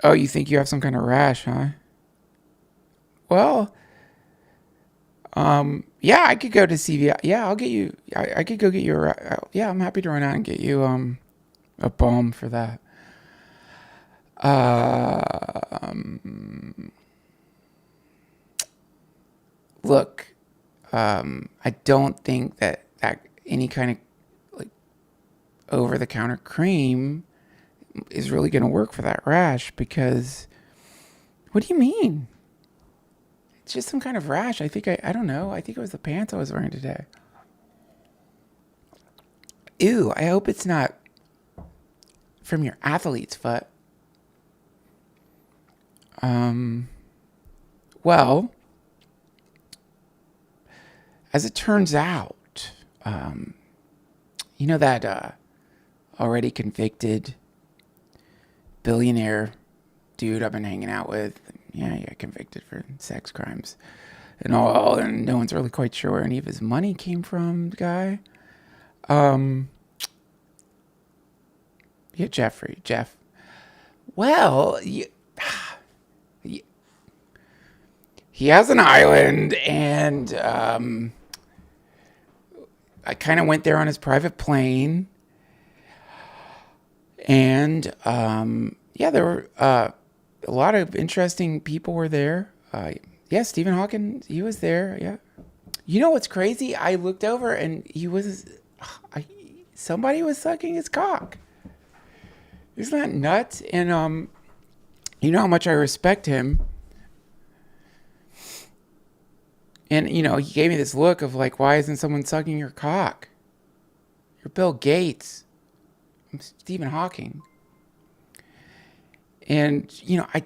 Oh, you think you have some kind of rash, huh? Well, yeah, I could go to CVS. Yeah, I'll get you. I could go get you yeah, I'm happy to run out and get you a balm for that. Look, I don't think that any kind of like over-the-counter cream is really going to work for that rash, because what do you mean? It's just some kind of rash. I don't know. I think it was the pants I was wearing today. Ew, I hope it's not from your athlete's foot. Well, as it turns out, that already convicted billionaire dude I've been hanging out with. Yeah, he got convicted for sex crimes and all, and no one's really quite sure where any of his money came from, the guy. Yeah, Jeff. Well, he has an island, and I kind of went there on his private plane, and there were a lot of interesting people were there. Yeah, Stephen Hawking, he was there. Yeah, you know what's crazy? I looked over, and somebody was sucking his cock. Isn't that nuts? And you know how much I respect him. And, he gave me this look of like, why isn't someone sucking your cock? You're Bill Gates. I'm Stephen Hawking. And, I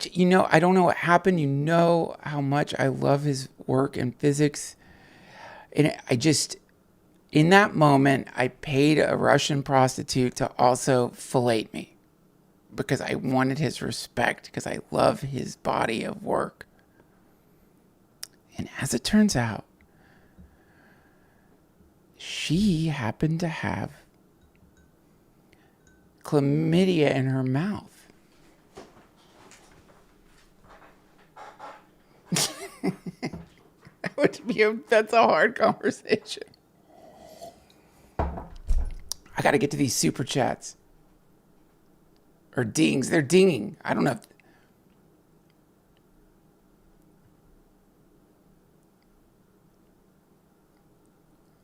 don't know what happened. You know how much I love his work in physics. And in that moment, I paid a Russian prostitute to also fillet me. Because I wanted his respect, because I love his body of work. And as it turns out, she happened to have chlamydia in her mouth. That's a hard conversation. I got to get to these super chats. Or dings. They're dinging. I don't know.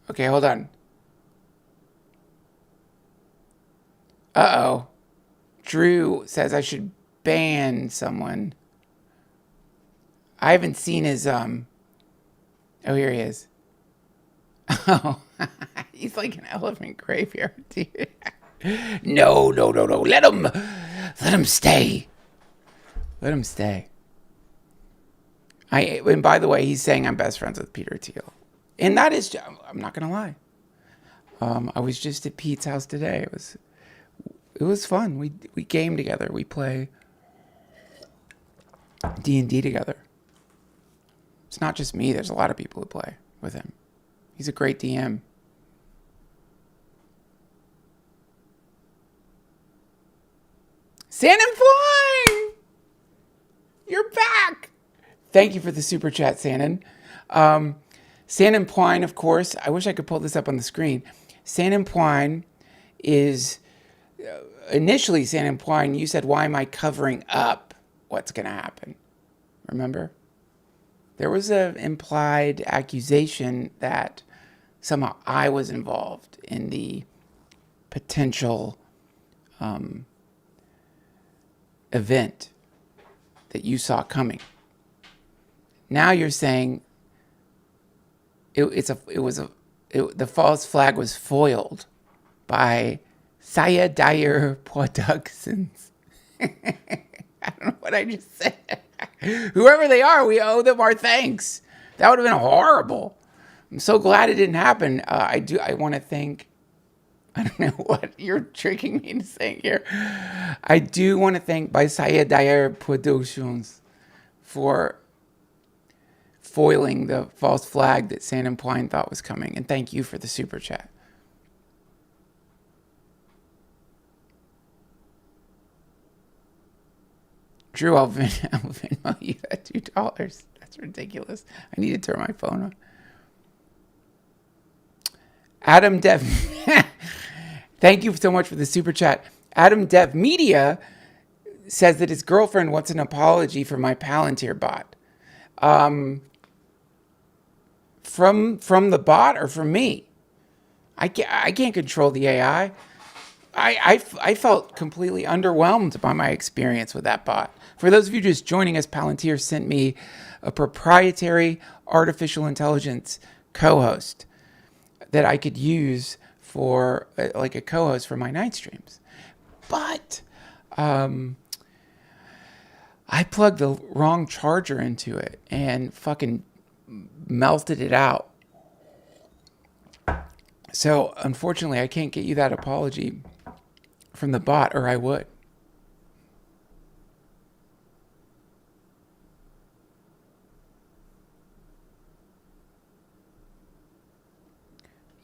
Okay, hold on. Uh-oh. Drew says I should ban someone. I haven't seen his, Oh, here he is. Oh, he's like an elephant graveyard, dude. No. Let him stay. Let him stay. And by the way, he's saying I'm best friends with Peter Thiel. And that is, I'm not going to lie. I was just at Pete's house today. It was fun. We game together. We play D&D together. It's not just me. There's a lot of people who play with him. He's a great DM. Sandon Flying! You're back! Thank you for the super chat, Sandon. Sandon Pwine, of course. I wish I could pull this up on the screen. Sandon Pwine is... initially, Sandon Pwine, you said, why am I covering up what's going to happen? Remember? There was an implied accusation that somehow I was involved in the potential event that you saw coming. Now you're saying the false flag was foiled by Saya Dyer Productions. I don't know what I just said. Whoever they are, we owe them our thanks. That would have been horrible. I'm so glad it didn't happen. I want to thank, I don't know what you're tricking me into saying here. I do want to thank by Saya Dyer Productions for foiling the false flag that Sandon Pwine thought was coming. And thank you for the super chat. Drew, I'll Venmo you at $2. That's ridiculous. I need to turn my phone on. Adam Dev, thank you so much for the super chat. Adam Dev Media says that his girlfriend wants an apology for my Palantir bot. From the bot or from me? I can't control the AI. I felt completely underwhelmed by my experience with that bot. For those of you just joining us, Palantir sent me a proprietary artificial intelligence co-host that I could use for like a co-host for my night streams. But I plugged the wrong charger into it and fucking melted it out. So unfortunately, I can't get you that apology from the bot, or I would.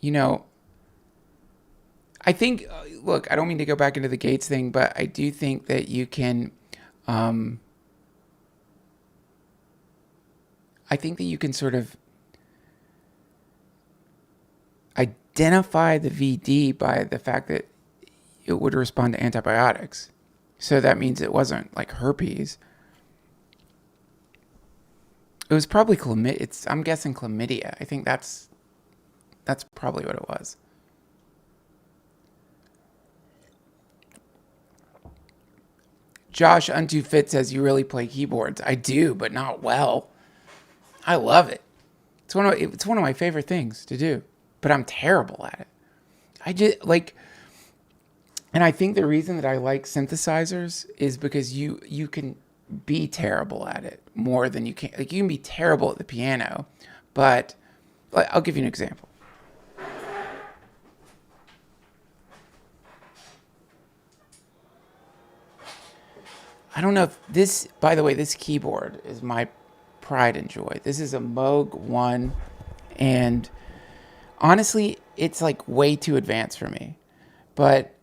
you know, I think, look, I don't mean to go back into the Gates thing, but I do think that you can, I think that you can sort of identify the VD by the fact that it would respond to antibiotics. So that means it wasn't like herpes. It was probably chlamydia. I'm guessing chlamydia. I think that's probably what it was. Josh Unto Fit says, you really play keyboards. I do, but not well. I love it. It's one of my favorite things to do, but I'm terrible at it. I just like, and I think the reason that I like synthesizers is because you can be terrible at it more than you can. Like, you can be terrible at the piano, but I'll give you an example. I don't know if this, by the way, this keyboard is my pride and joy. This is a Moog 1, and honestly, it's like way too advanced for me. But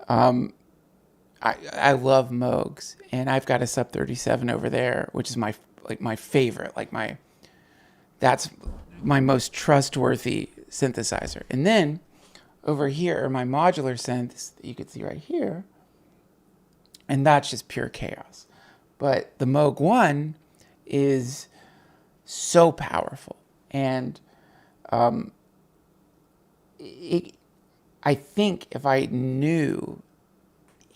I love Moogs, and I've got a Sub 37 over there, which is my favorite, that's my most trustworthy synthesizer. And then over here are my modular synths that you can see right here, and that's just pure chaos. But the Moog 1 is so powerful, and I think if I knew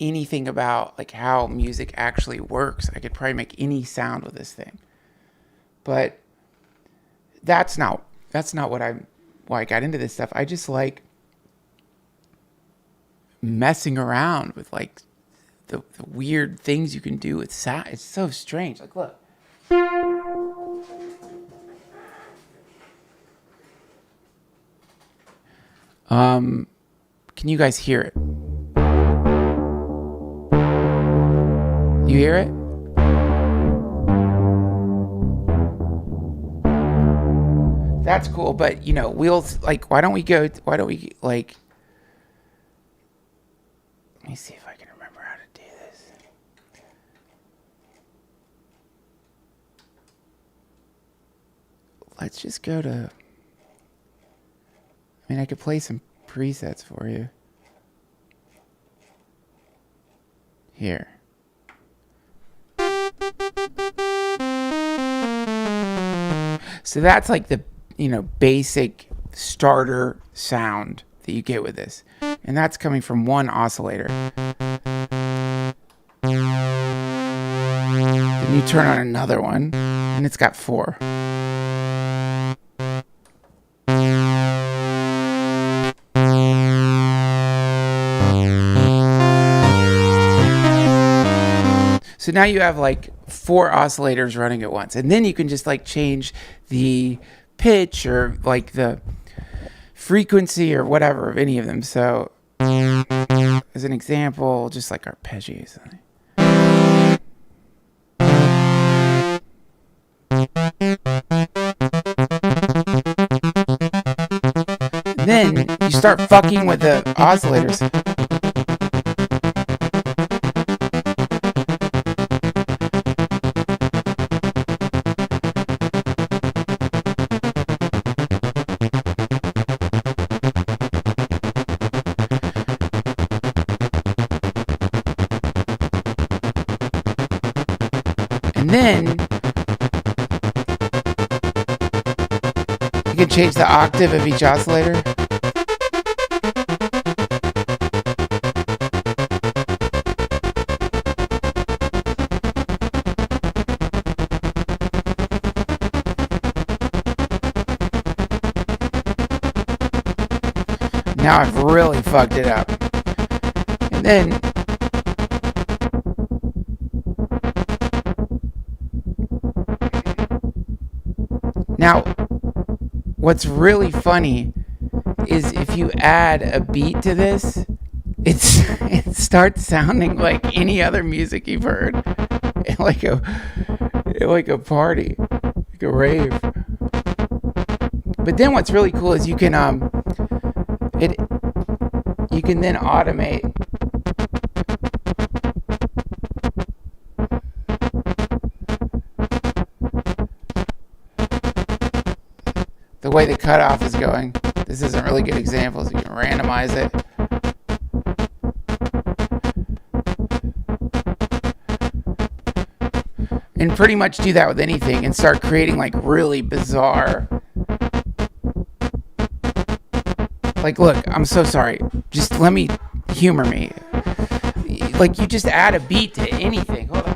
anything about like how music actually works, I could probably make any sound with this thing. But that's not why I got into this stuff. I just like messing around with like the weird things you can do with sound. It's so strange. Like, look. Can you guys hear it? You hear it? That's cool, but why don't we let me see if I can remember how to do this. Let's just go to, I could play some presets for you. Here. So that's like the, basic starter sound that you get with this. And that's coming from one oscillator. Then you turn on another one, and it's got 4. So now you have like 4 oscillators running at once. And then you can just like change the pitch or like the frequency or whatever of any of them. So as an example, just like arpeggios. Then you start fucking with the oscillators. And then you can change the octave of each oscillator. Now I've really fucked it up. And then now, what's really funny is if you add a beat to this, it starts sounding like any other music you've heard, like a party, like a rave. But then what's really cool is you can then automate the way the cutoff is going. This isn't really good examples. You can randomize it. And pretty much do that with anything and start creating like really bizarre. Like, look, I'm so sorry. Just let me humor me. Like, you just add a beat to anything. Hold on.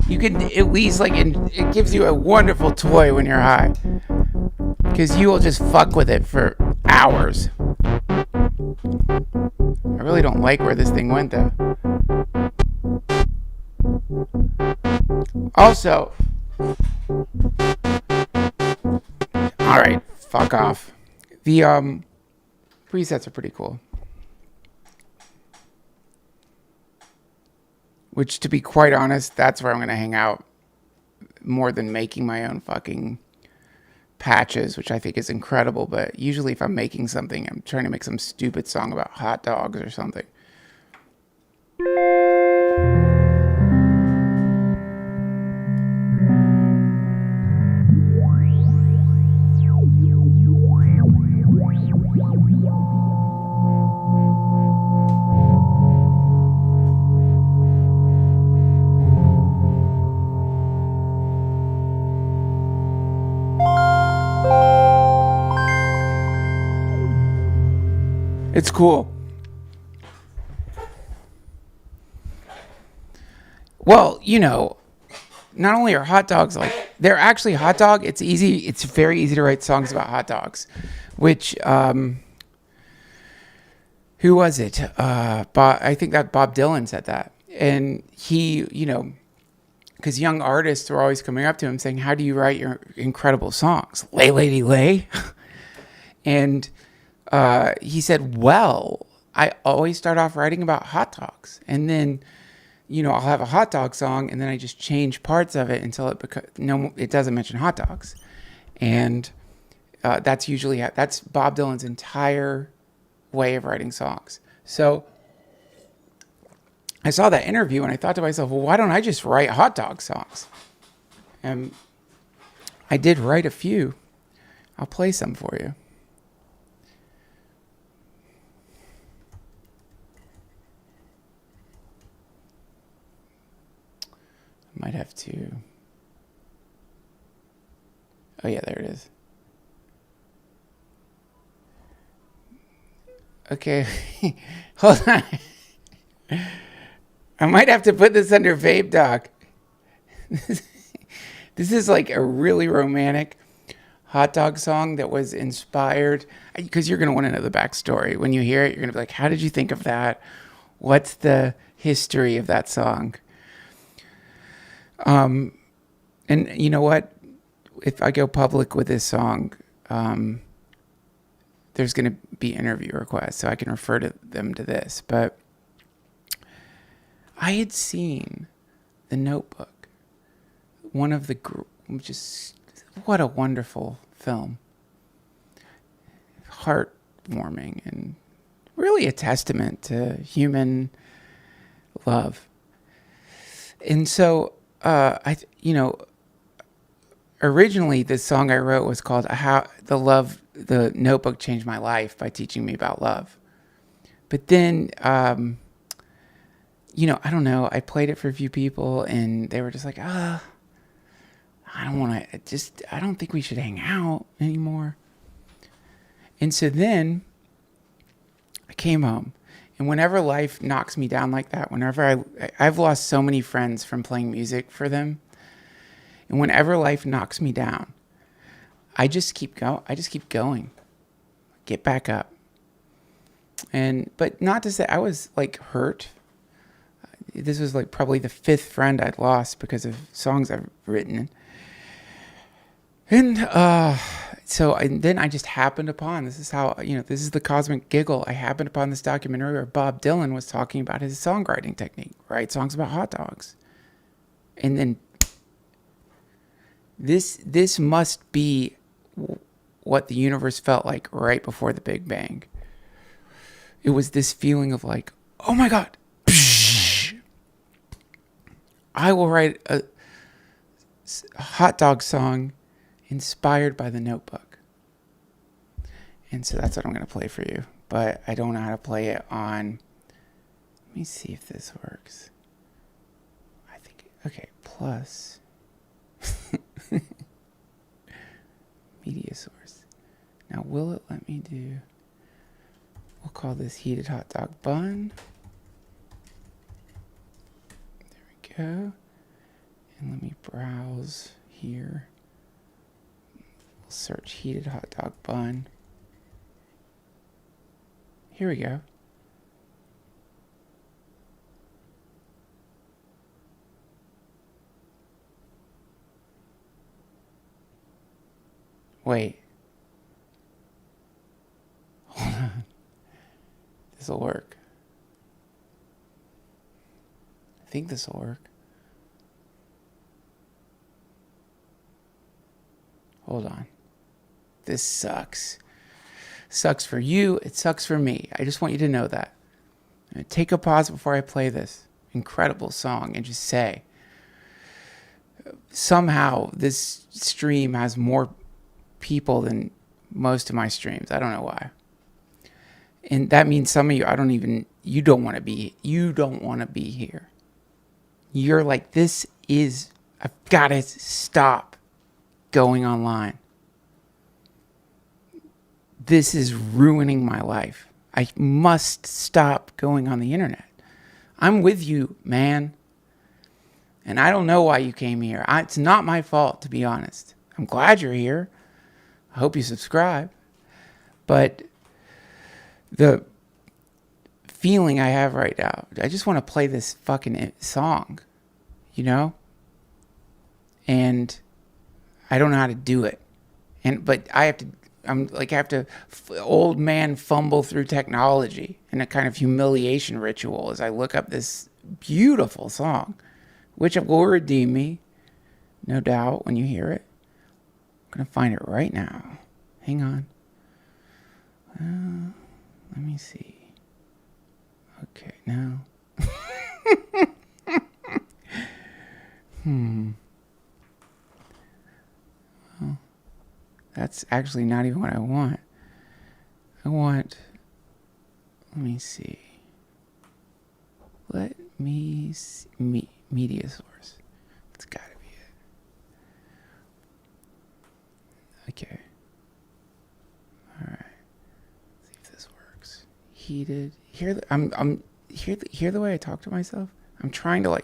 You can at least like, it gives you a wonderful toy when you're high, because you will just fuck with it for hours. I really don't like where this thing went though. Also, all right, fuck off. The presets are pretty cool. Which, to be quite honest, that's where I'm going to hang out more than making my own fucking patches, which I think is incredible. But usually if I'm making something, I'm trying to make some stupid song about hot dogs or something. It's cool. Well, you know, not only are hot dogs like, they're actually hot dog. It's easy. It's very easy to write songs about hot dogs, which, who was it? I think that Bob Dylan said that. And he, you know, because young artists were always coming up to him saying, how do you write your incredible songs? Lay, lady, lay. And he said, well, I always start off writing about hot dogs. And then, you know, I'll have a hot dog song and then I just change parts of it until it doesn't mention hot dogs. And that's usually, that's Bob Dylan's entire way of writing songs. So I saw that interview and I thought to myself, well, why don't I just write hot dog songs? And I did write a few. I'll play some for you. Might have to. Oh yeah, there it is. Okay, hold on. I might have to put this under Vape Doc. This is like a really romantic hot dog song that was inspired, because you're going to want to know the backstory. When you hear it, you're going to be like, how did you think of that? What's the history of that song? And you know what? If I go public with this song, there's going to be interview requests, so I can refer to them to this. But I had seen The Notebook, one of the just what a wonderful film, heartwarming and really a testament to human love. And so, originally this song I wrote was called "How the Notebook Changed My Life" by teaching me about love. But then, I don't know. I played it for a few people, and they were just like, I don't think we should hang out anymore. And so then I came home, and whenever life knocks me down like that, whenever I've lost so many friends from playing music for them, and whenever life knocks me down, I just keep going, get back up. But not to say I was like hurt. This was like probably the 5th friend I'd lost because of songs I've written. And then I just happened upon, this is the cosmic giggle. I happened upon this documentary where Bob Dylan was talking about his songwriting technique, write songs about hot dogs. And then this must be what the universe felt like right before the Big Bang. It was this feeling of like, oh my God, I will write a hot dog song inspired by The Notebook. And so that's what I'm going to play for you. But I don't know how to play it on. Let me see if this works. I think, okay, plus media source. Now, will it let me do, we'll call this heated hot dog bun. There we go. And let me browse here. We'll search heated hot dog bun. Here we go. Wait. Hold on. This'll work. I think this'll work. Hold on. This sucks. Sucks for you. It sucks for me. I just want you to know that. Take a pause before I play this incredible song and just say, somehow this stream has more people than most of my streams. I don't know why. And that means some of you, you don't want to be here. You're like, I've got to stop going online. This is ruining my life. I must stop going on the internet. I'm with you, man. And I don't know why you came here. It's not my fault, to be honest. I'm glad you're here. I hope you subscribe. But the feeling I have right now, I just want to play this fucking song, And I don't know how to do it. But I have to old man fumble through technology in a kind of humiliation ritual as I look up this beautiful song, which will redeem me, no doubt, when you hear it. I'm going to find it right now. Hang on. Let me see. Okay, now. Well, that's actually not even what I want. Let me see. Media source. It's gotta be it. Okay. Alright. See if this works. Heated. Hear the way I talk to myself? I'm trying to I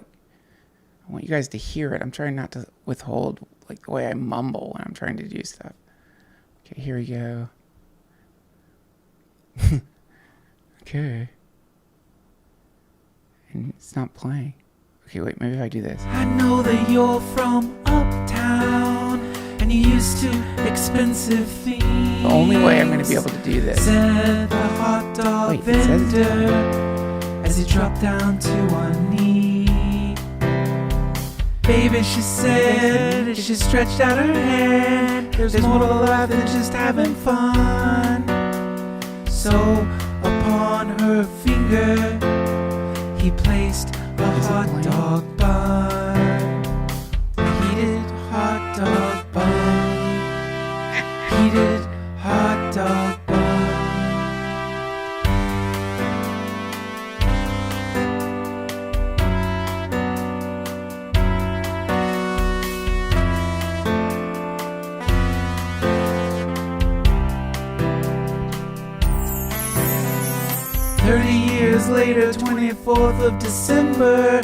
want you guys to hear it. I'm trying not to withhold the way I mumble when I'm trying to do stuff. Okay, here we go. Okay. And it's not playing. Okay, wait, maybe if I do this. I know that you're from uptown and you used to expensive things. The only way I'm going to be able to do this. Said the hot dog Wait, it says it's vendor as he dropped down to one knee. Baby, she said as she stretched out her hand, there's more to life than just having fun. So upon her finger, he placed a hot playing? dog bun. Heated hot dog bun. Heated hot dog bun. 30 years later, 24th of December,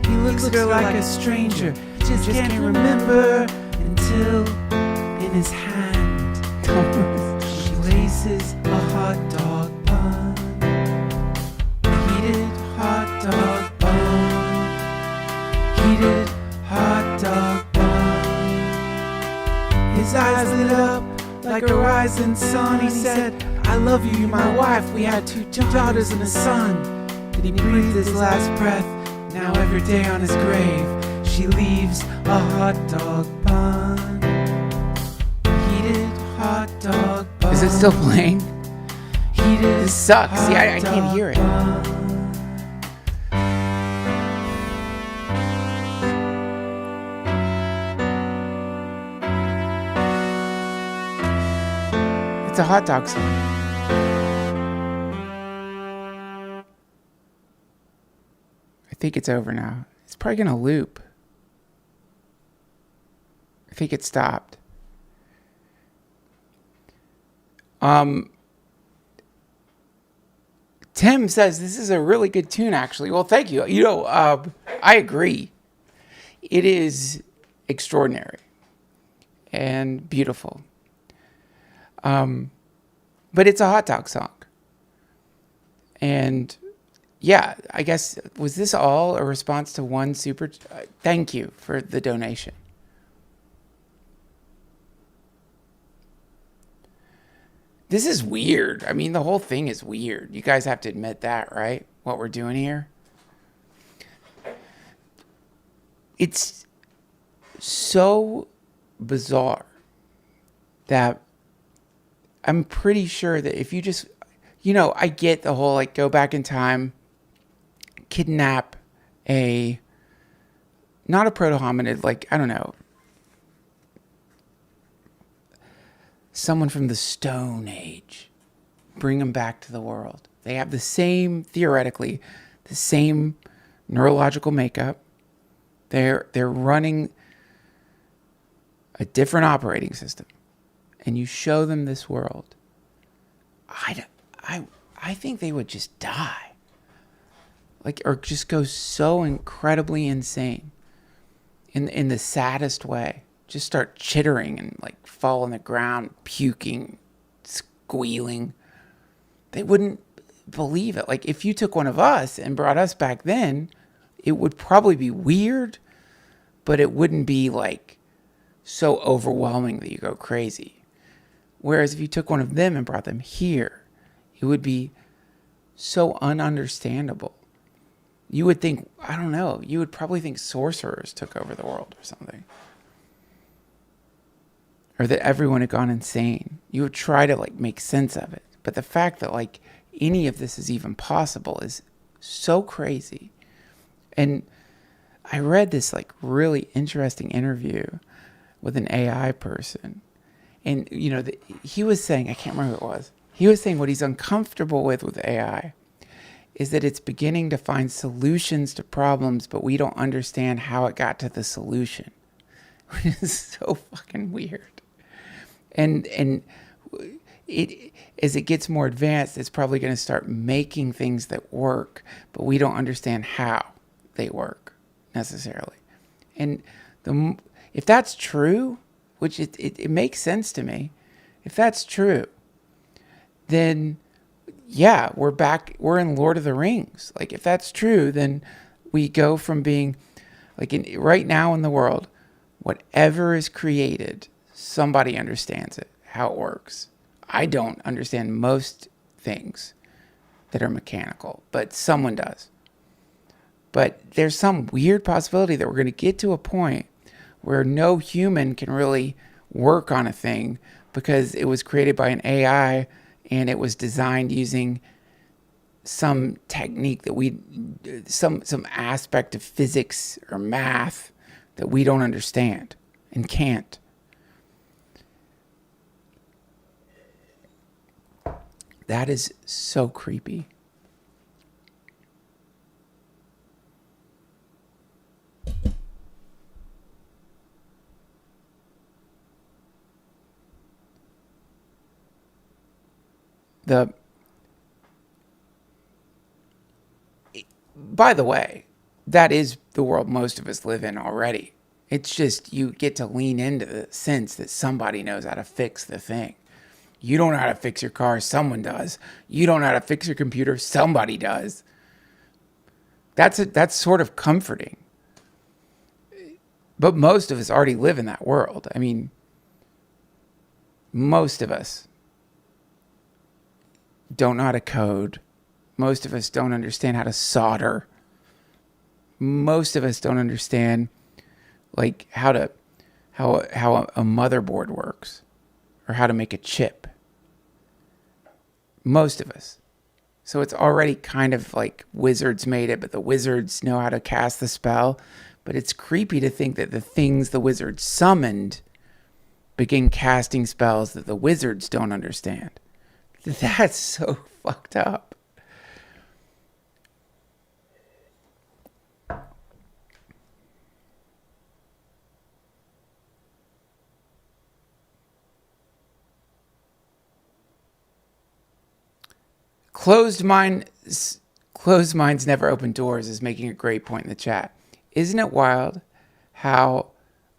he looks at her like a stranger. Just can't remember until in his hand she laces a hot dog bun. Heated hot dog bun. Heated hot dog bun. His eyes lit up like a rising sun. He said, I love you, you're my wife. We had 2 daughters and a son. Then he breathed his last breath. Now every day on his grave, she leaves a hot dog bun. Heated hot dog bun. Is it still playing? Heated This sucks. See, I hot can't hear it. dog bun. It's a hot dog song. I think it's over now. It's probably going to loop. I think it stopped. Tim says this is a really good tune, actually. Well, thank you. You know, I agree. It is extraordinary and beautiful. But it's a hot dog song. And yeah, I guess, was this all a response to one super? Thank you for the donation. This is weird. I mean, the whole thing is weird. You guys have to admit that, right? What we're doing here. It's so bizarre that I'm pretty sure that if you just, you know, I get the whole, like, go back in time, kidnap not a proto-hominid, like, I don't know, someone from the Stone Age, bring them back to the world. They have the same, theoretically, the same neurological makeup. They're running a different operating system. And you show them this world. I think they would just die. Like, or just go so incredibly insane. In the saddest way. Just start chittering and, like, fall on the ground, puking, squealing. They wouldn't believe it. Like, if you took one of us and brought us back then, it would probably be weird, but it wouldn't be, like, so overwhelming that you go crazy. Whereas if you took one of them and brought them here, it would be so ununderstandable. You would think, I don't know, you would probably think sorcerers took over the world or something. Or that everyone had gone insane. You would try to, like, make sense of it. But the fact that, like, any of this is even possible is so crazy. And I read this, like, really interesting interview with an AI person. And, you know, he was saying, I can't remember who it was. He was saying what he's uncomfortable with AI is that it's beginning to find solutions to problems, but we don't understand how it got to the solution. Which is so fucking weird. And it, as it gets more advanced, it's probably going to start making things that work, but we don't understand how they work necessarily. And if that's true, which it makes sense to me, If that's true, then yeah, we're in Lord of the Rings. Like, if that's true, then we go from being like right now in the world, whatever is created, somebody understands it, how it works. I don't understand most things that are mechanical, but someone does. But there's some weird possibility that we're going to get to a point where no human can really work on a thing because it was created by an AI and it was designed using some technique that some aspect of physics or math that we don't understand and can't. That is so creepy. By the way, that is the world most of us live in already. It's just you get to lean into the sense that somebody knows how to fix the thing. You don't know how to fix your car, someone does. You don't know how to fix your computer, somebody does. That's sort of comforting. But most of us already live in that world. I mean, most of us don't know how to code. Most of us don't understand how to solder. Most of us don't understand like how a motherboard works or how to make a chip. Most of us. So it's already kind of like wizards made it, but the wizards know how to cast the spell. But it's creepy to think that the things the wizards summoned begin casting spells that the wizards don't understand. That's so fucked up. Closed minds never open doors is making a great point in the chat. Isn't it wild how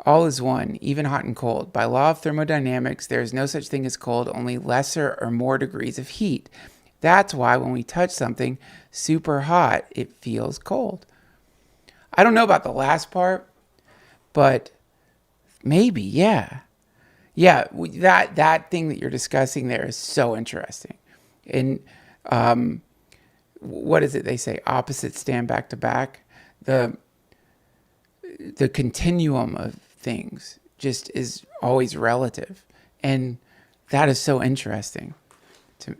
all is one, even hot and cold? By law of thermodynamics, there is no such thing as cold, only lesser or more degrees of heat. That's why when we touch something super hot, it feels cold. I don't know about the last part, but maybe, yeah. Yeah, that thing that you're discussing there is so interesting. And what is it they say? Opposites stand back to back. The continuum of things just is always relative. And that is so interesting.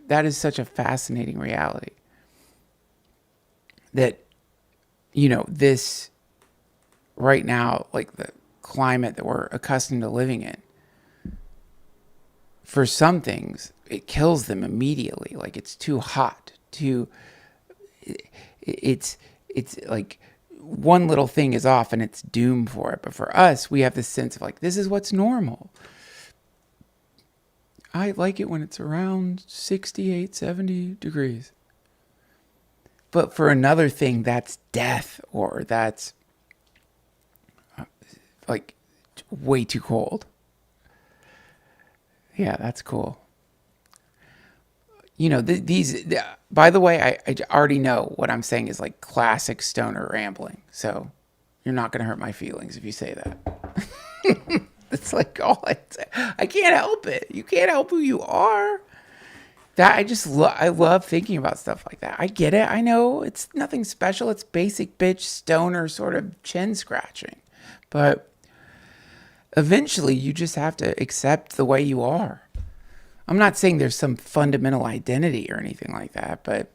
That is such a fascinating reality. That, this right now, like the climate that we're accustomed to living in, for some things, it kills them immediately. Like it's too hot, it's like one little thing is off and it's doomed for it. But for us, we have this sense of like, this is what's normal. I like it when it's around 68, 70 degrees. But for another thing, that's death, or that's like way too cold. Yeah, that's cool. By the way, I already know what I'm saying is like classic stoner rambling. So you're not going to hurt my feelings if you say that. It's like, I can't help it. You can't help who you are. I love thinking about stuff like that. I get it. I know it's nothing special. It's basic bitch stoner sort of chin scratching. But eventually you just have to accept the way you are. I'm not saying there's some fundamental identity or anything like that, but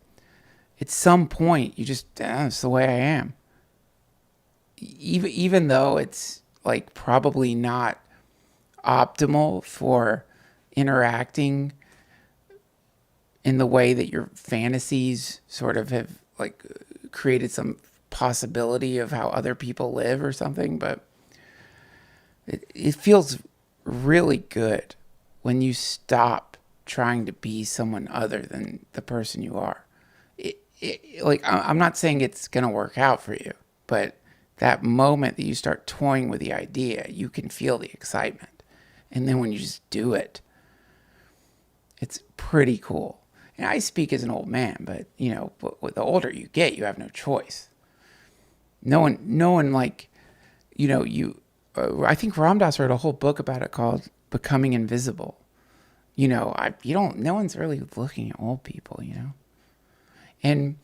at some point you just, it's the way I am. Even though it's like probably not optimal for interacting in the way that your fantasies sort of have like created some possibility of how other people live or something, but it feels really good when you stop trying to be someone other than the person you are. Like, I'm not saying it's going to work out for you, but that moment that you start toying with the idea, you can feel the excitement. And then when you just do it, pretty cool. And I speak as an old man, but but the older you get, you have no choice. No one like, I think Ram Dass wrote a whole book about it called Becoming Invisible. No one's really looking at old people, And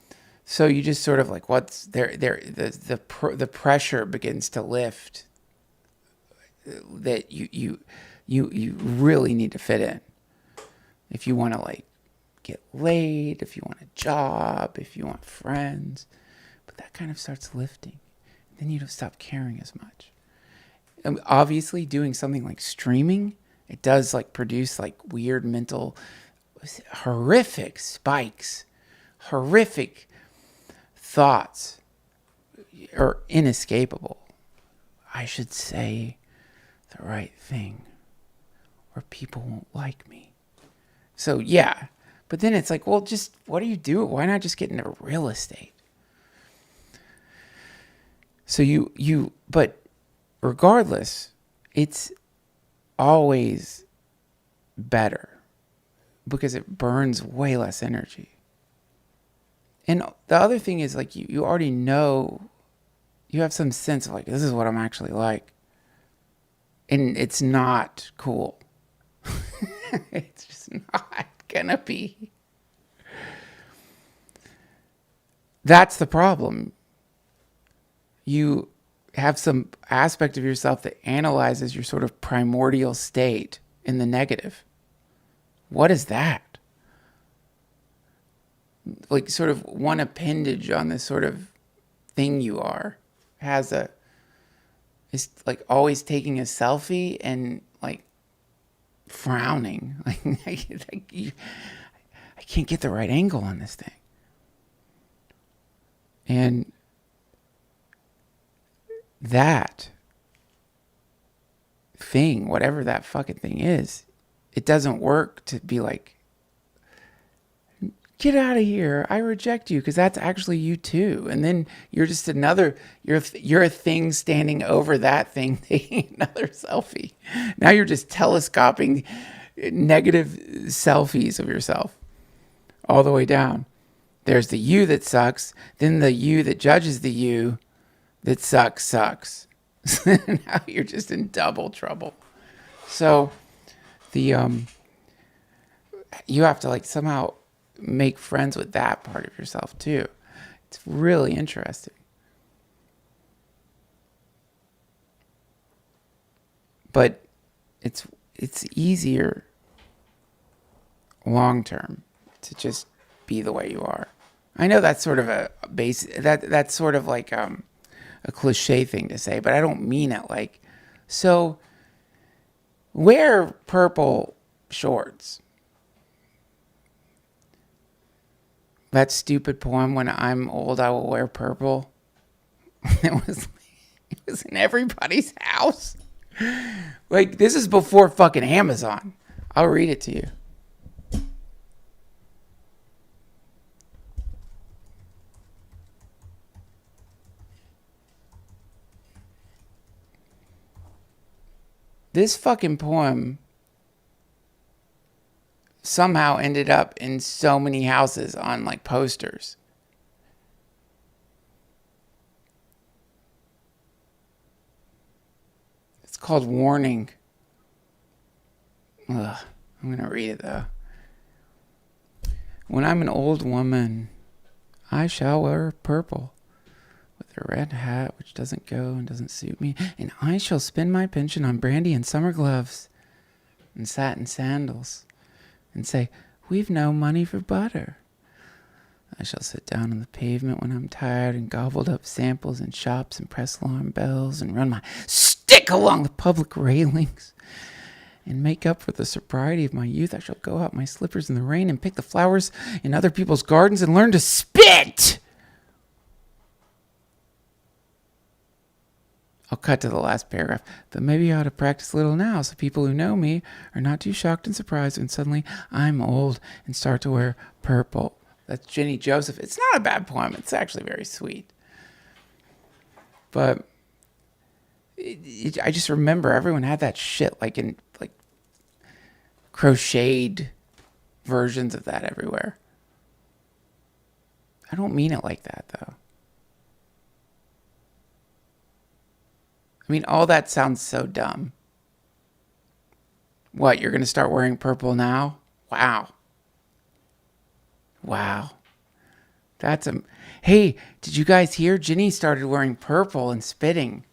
so you just sort of like, what's there, the pressure begins to lift that you really need to fit in. If you want to like get laid, if you want a job, if you want friends, but that kind of starts lifting. Then you don't stop caring as much. And obviously doing something like streaming, it does like produce like weird mental, horrific spikes, horrific thoughts are inescapable. I should say the right thing or people won't like me. So yeah, but then it's like, well, just what do you do? Why not just get into real estate? So but regardless, it's always better because it burns way less energy. And the other thing is like, you already know, you have some sense of like, this is what I'm actually like. And it's not cool. It's just not gonna be. That's the problem. You have some aspect of yourself that analyzes your sort of primordial state in the negative. What is that? Like sort of one appendage on this sort of thing you are is like always taking a selfie and like frowning. Like I can't get the right angle on this thing. And that thing, whatever that fucking thing is, it doesn't work to be like, get out of here, I reject you, because that's actually you too. And then you're just you're a thing standing over that thing taking another selfie. Now you're just telescoping negative selfies of yourself all the way down. There's the you that sucks, then the you that judges the you that sucks. Now you're just in double trouble. So you have to like somehow make friends with that part of yourself too. It's really interesting. But it's easier long term to just be the way you are. I know that's sort of that's sort of like a cliche thing to say, but I don't mean it like, so wear purple shorts. That stupid poem, When I'm Old, I Will Wear Purple. It was in everybody's house. Like, this is before fucking Amazon. I'll read it to you. This fucking poem somehow ended up in so many houses on like posters. It's called Warning. Ugh, I'm going to read it though. When I'm an old woman, I shall wear purple with a red hat which doesn't go and doesn't suit me, and I shall spend my pension on brandy and summer gloves and satin sandals, and say, we've no money for butter. I shall sit down on the pavement when I'm tired and gobbled up samples in shops and press alarm bells and run my stick along the public railings. And make up for the sobriety of my youth, I shall go out my slippers in the rain and pick the flowers in other people's gardens and learn to spit. I'll cut to the last paragraph. But maybe I ought to practice a little now so people who know me are not too shocked and surprised when suddenly I'm old and start to wear purple. That's Jenny Joseph. It's not a bad poem. It's actually very sweet. But I just remember everyone had that shit like in like crocheted versions of that everywhere. I don't mean it like that, though. I mean, all that sounds so dumb. What, you're going to start wearing purple now? Wow. Wow. That's a... Hey, did you guys hear? Ginny started wearing purple and spitting.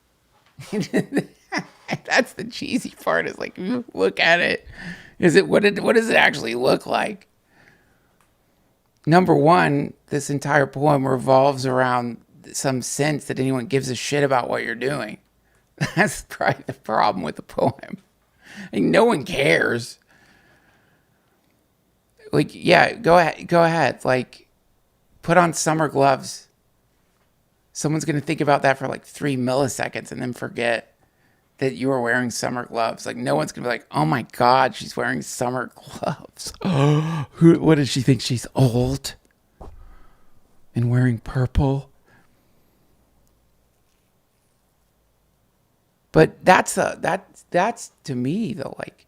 That's the cheesy part. Is like, look at it. What does it actually look like? Number one, this entire poem revolves around some sense that anyone gives a shit about what you're doing. That's probably the problem with the poem. Like, no one cares. Like, yeah, go ahead. Like, put on summer gloves. Someone's going to think about that for like 3 milliseconds and then forget that you were wearing summer gloves. Like, no one's going to be like, oh my God, she's wearing summer gloves. What does she think? She's old and wearing purple? But that's to me, though, like,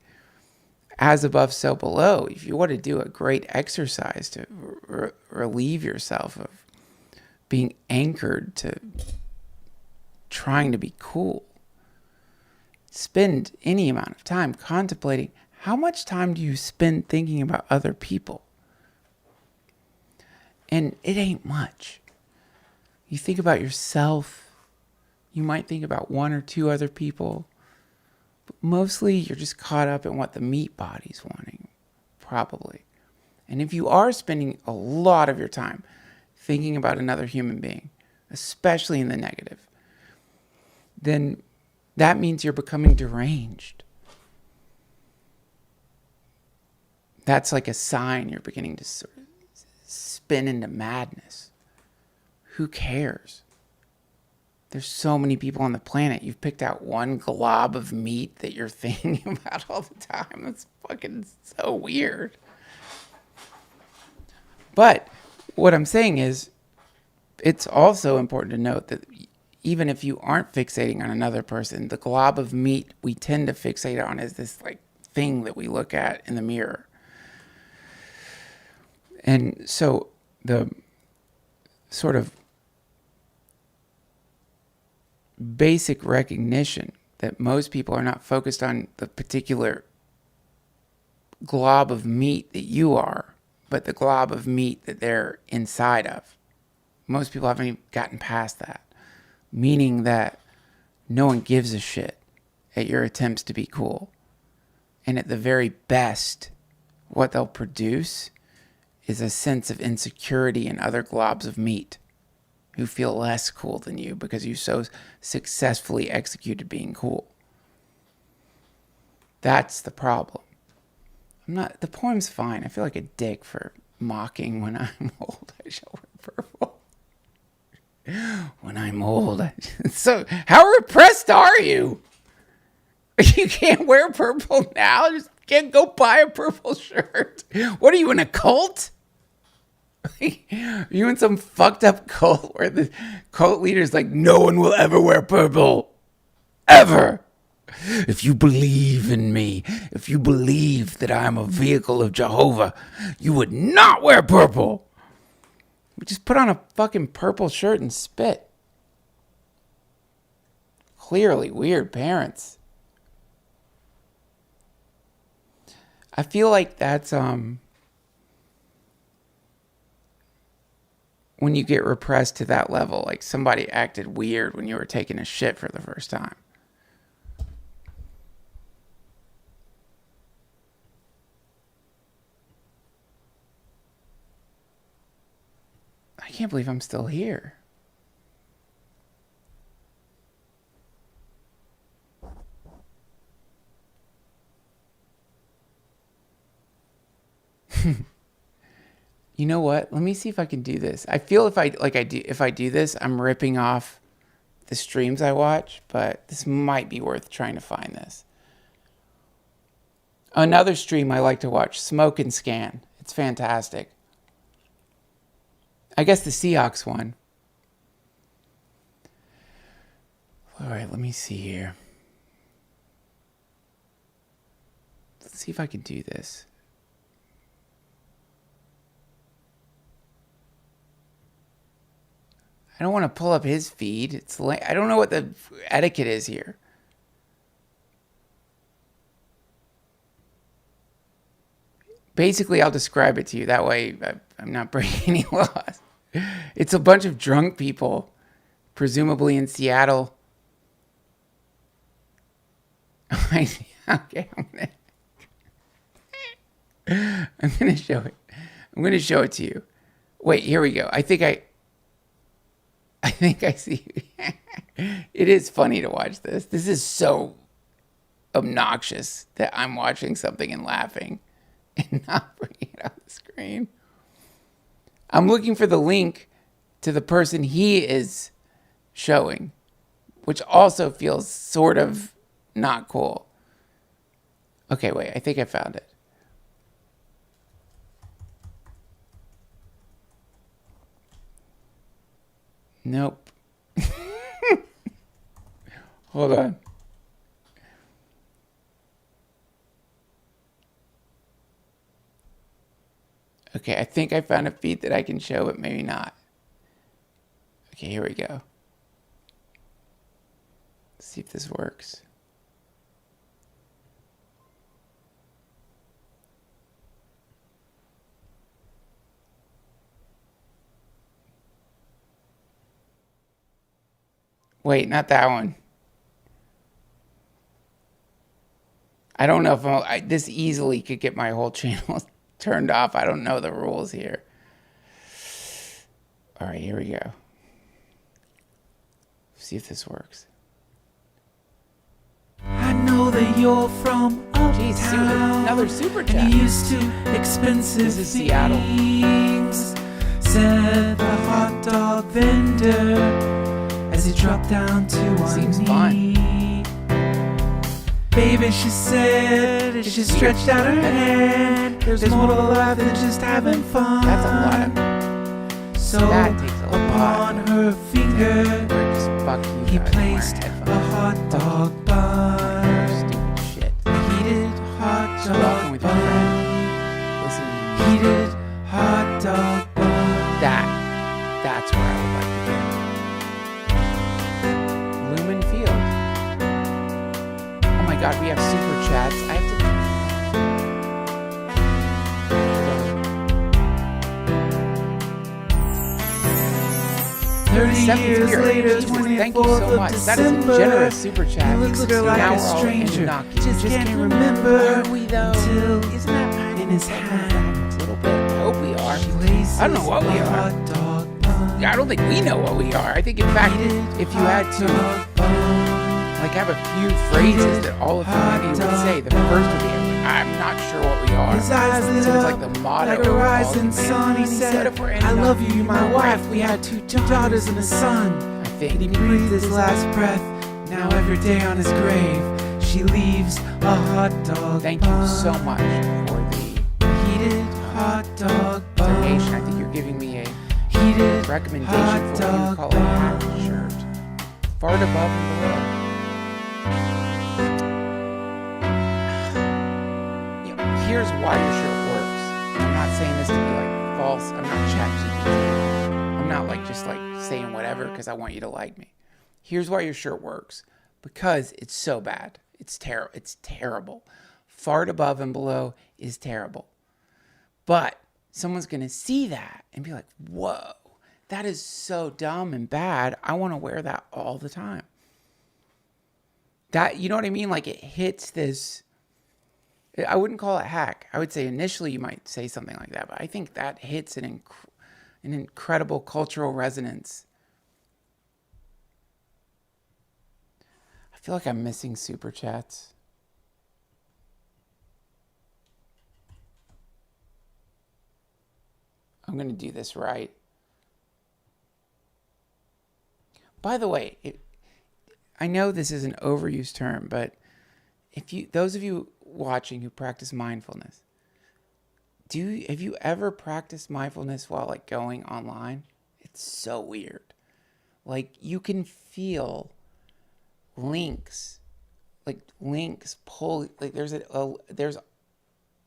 as above, so below. If you want to do a great exercise to relieve yourself of being anchored to trying to be cool, spend any amount of time contemplating how much time do you spend thinking about other people. And it ain't much. You think about yourself. You might think about 1 or 2 other people. But mostly you're just caught up in what the meat body's wanting, probably. And if you are spending a lot of your time thinking about another human being, especially in the negative, then that means you're becoming deranged. That's like a sign you're beginning to sort of spin into madness. Who cares? There's so many people on the planet. You've picked out one glob of meat that you're thinking about all the time. That's fucking so weird. But what I'm saying is, it's also important to note that even if you aren't fixating on another person, the glob of meat we tend to fixate on is this like thing that we look at in the mirror. And so the sort of basic recognition that most people are not focused on the particular glob of meat that you are, but the glob of meat that they're inside of. Most people haven't even gotten past that, meaning that no one gives a shit at your attempts to be cool. And at the very best, what they'll produce is a sense of insecurity in other globs of meat who feel less cool than you because you so successfully executed being cool. That's the problem. The poem's fine. I feel like a dick for mocking when I'm old. I shall wear purple. When I'm old. So, how repressed are you? You can't wear purple now? Just can't go buy a purple shirt? What are you, in a cult? Are you in some fucked up cult where the cult leader's like, no one will ever wear purple? Ever. If you believe in me, if you believe that I am a vehicle of Jehovah, you would not wear purple. Just put on a fucking purple shirt and spit. Clearly weird parents. I feel like that's when you get repressed to that level, like somebody acted weird when you were taking a shit for the first time. I can't believe I'm still here. You know what? Let me see if I can do this. I feel if I do this, I'm ripping off the streams I watch, but this might be worth trying to find this. Another stream I like to watch, Smoke and Scan. It's fantastic. I guess the Seahawks one. All right, let me see here. Let's see if I can do this. I don't want to pull up his feed. I don't know what the etiquette is here. Basically, I'll describe it to you. That way, I'm not breaking any laws. It's a bunch of drunk people, presumably in Seattle. Okay, I'm gonna show it. I'm gonna show it to you. Wait, here we go. I think I see. It is funny to watch this. This is so obnoxious that I'm watching something and laughing and not bringing it on the screen. I'm looking for the link to the person he is showing, which also feels sort of not cool. Okay, wait, I think I found it. Nope. Hold on. Okay, I think I found a feed that I can show, but maybe not. Okay, here we go. Let's see if this works. Wait, not that one. I don't know if this easily could get my whole channel turned off. I don't know the rules here. All right, here we go. See if this works. I know that you're from Geez, uptown. another super And chat. you're used to expensive This is Seattle. things. Said the hot dog vendor as he dropped down to one Seems knee. fun. Baby, she said as she stretched out her hand, there's more to life than just having fun. That's a lot. So That takes a lot. upon her finger, We're just fucking he guys placed wearing a headphones. hot dog bun. Stupid shit. Heated hot Just walking dog with your bun. friend. Listen to music. Heated hot dog bun. That's where I would like to go. Lumen Field. Oh my god, we have super chats. I have to. 30 Seventh years year. later, Jesus, 24th thank you so of much. December. That is a generous super chat. He looks at her like Now a we're all stranger. Anunnaki. Just can't remember Are we though? until Isn't that kind in of his like hand. a little bit? I hope we are. She places I don't know what we a are. hot dog bun. I don't think we know what we are. I think, in fact, if you had to like have a few phrases that all of humanity would say, the first would be, I'm not sure what we are. His eyes lit So it's up like the motto like of a all rising humanity. sun. He What said, if we're I love you, you're my Right. wife. We had two daughters and a son. I And think. he breathed his last breath. Now every day on his grave, she leaves a hot dog Thank you bun. so much for the Heated hot dog bun. donation. I think you're giving me a Heated recommendation hot for what you dog call a hat shirt. Fart above and below. You know, here's why your shirt works. I'm not saying this to be like false. I'm not ChatGPT. I'm not like just like saying whatever because I want you to like me. Here's why your shirt works. Because it's so bad. It's terrible. It's terrible. Fart above and below is terrible. But someone's going to see that and be like, whoa, that is so dumb and bad. I want to wear that all the time. That, you know what I mean? Like it hits this, I wouldn't call it hack. I would say initially you might say something like that, but I think that hits an incredible cultural resonance. I feel like I'm missing super chats. I'm going to do this right. By the way, I know this is an overused term, but those of you watching who practice mindfulness, have you ever practiced mindfulness while like going online? It's so weird. Like you can feel links pull, like there's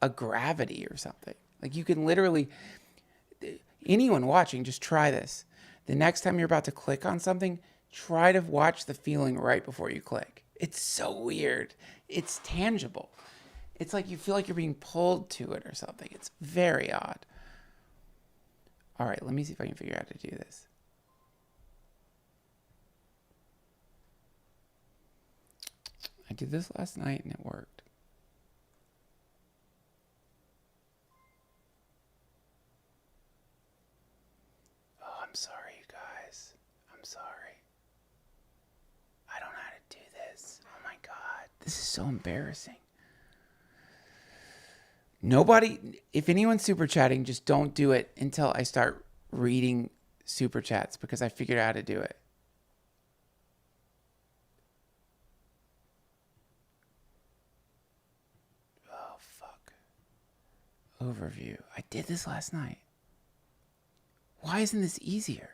a gravity or something. Like you can literally, anyone watching, just try this. the next time you're about to click on something, try to watch the feeling right before you click. It's so weird. It's tangible. It's like you feel like you're being pulled to it or something. It's very odd. All right, let me see if I can figure out how to do this. I did this last night and it worked. Oh, I'm sorry, you guys. I'm sorry. I don't know how to do this. Oh my God. This is so embarrassing. Nobody, if anyone's super chatting, just don't do it until I start reading super chats because I figured out how to do it. Oh, fuck. Overview. I did this last night. Why isn't this easier?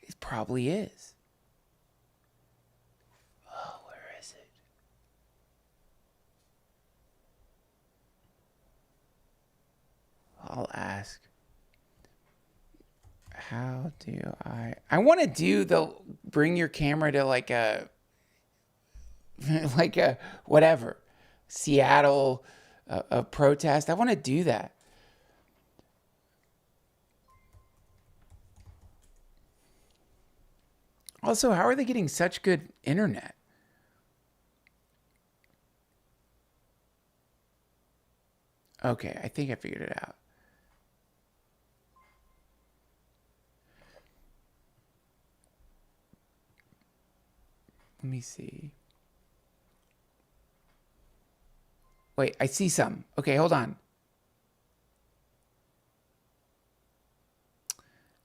It probably is. Oh, where is it? I'll ask. How do I want to do the bring your camera to like a whatever Seattle a protest. I want to do that. Also, how are they getting such good internet? Okay, I think I figured it out. Let me see. Wait, I see some. Okay, hold on.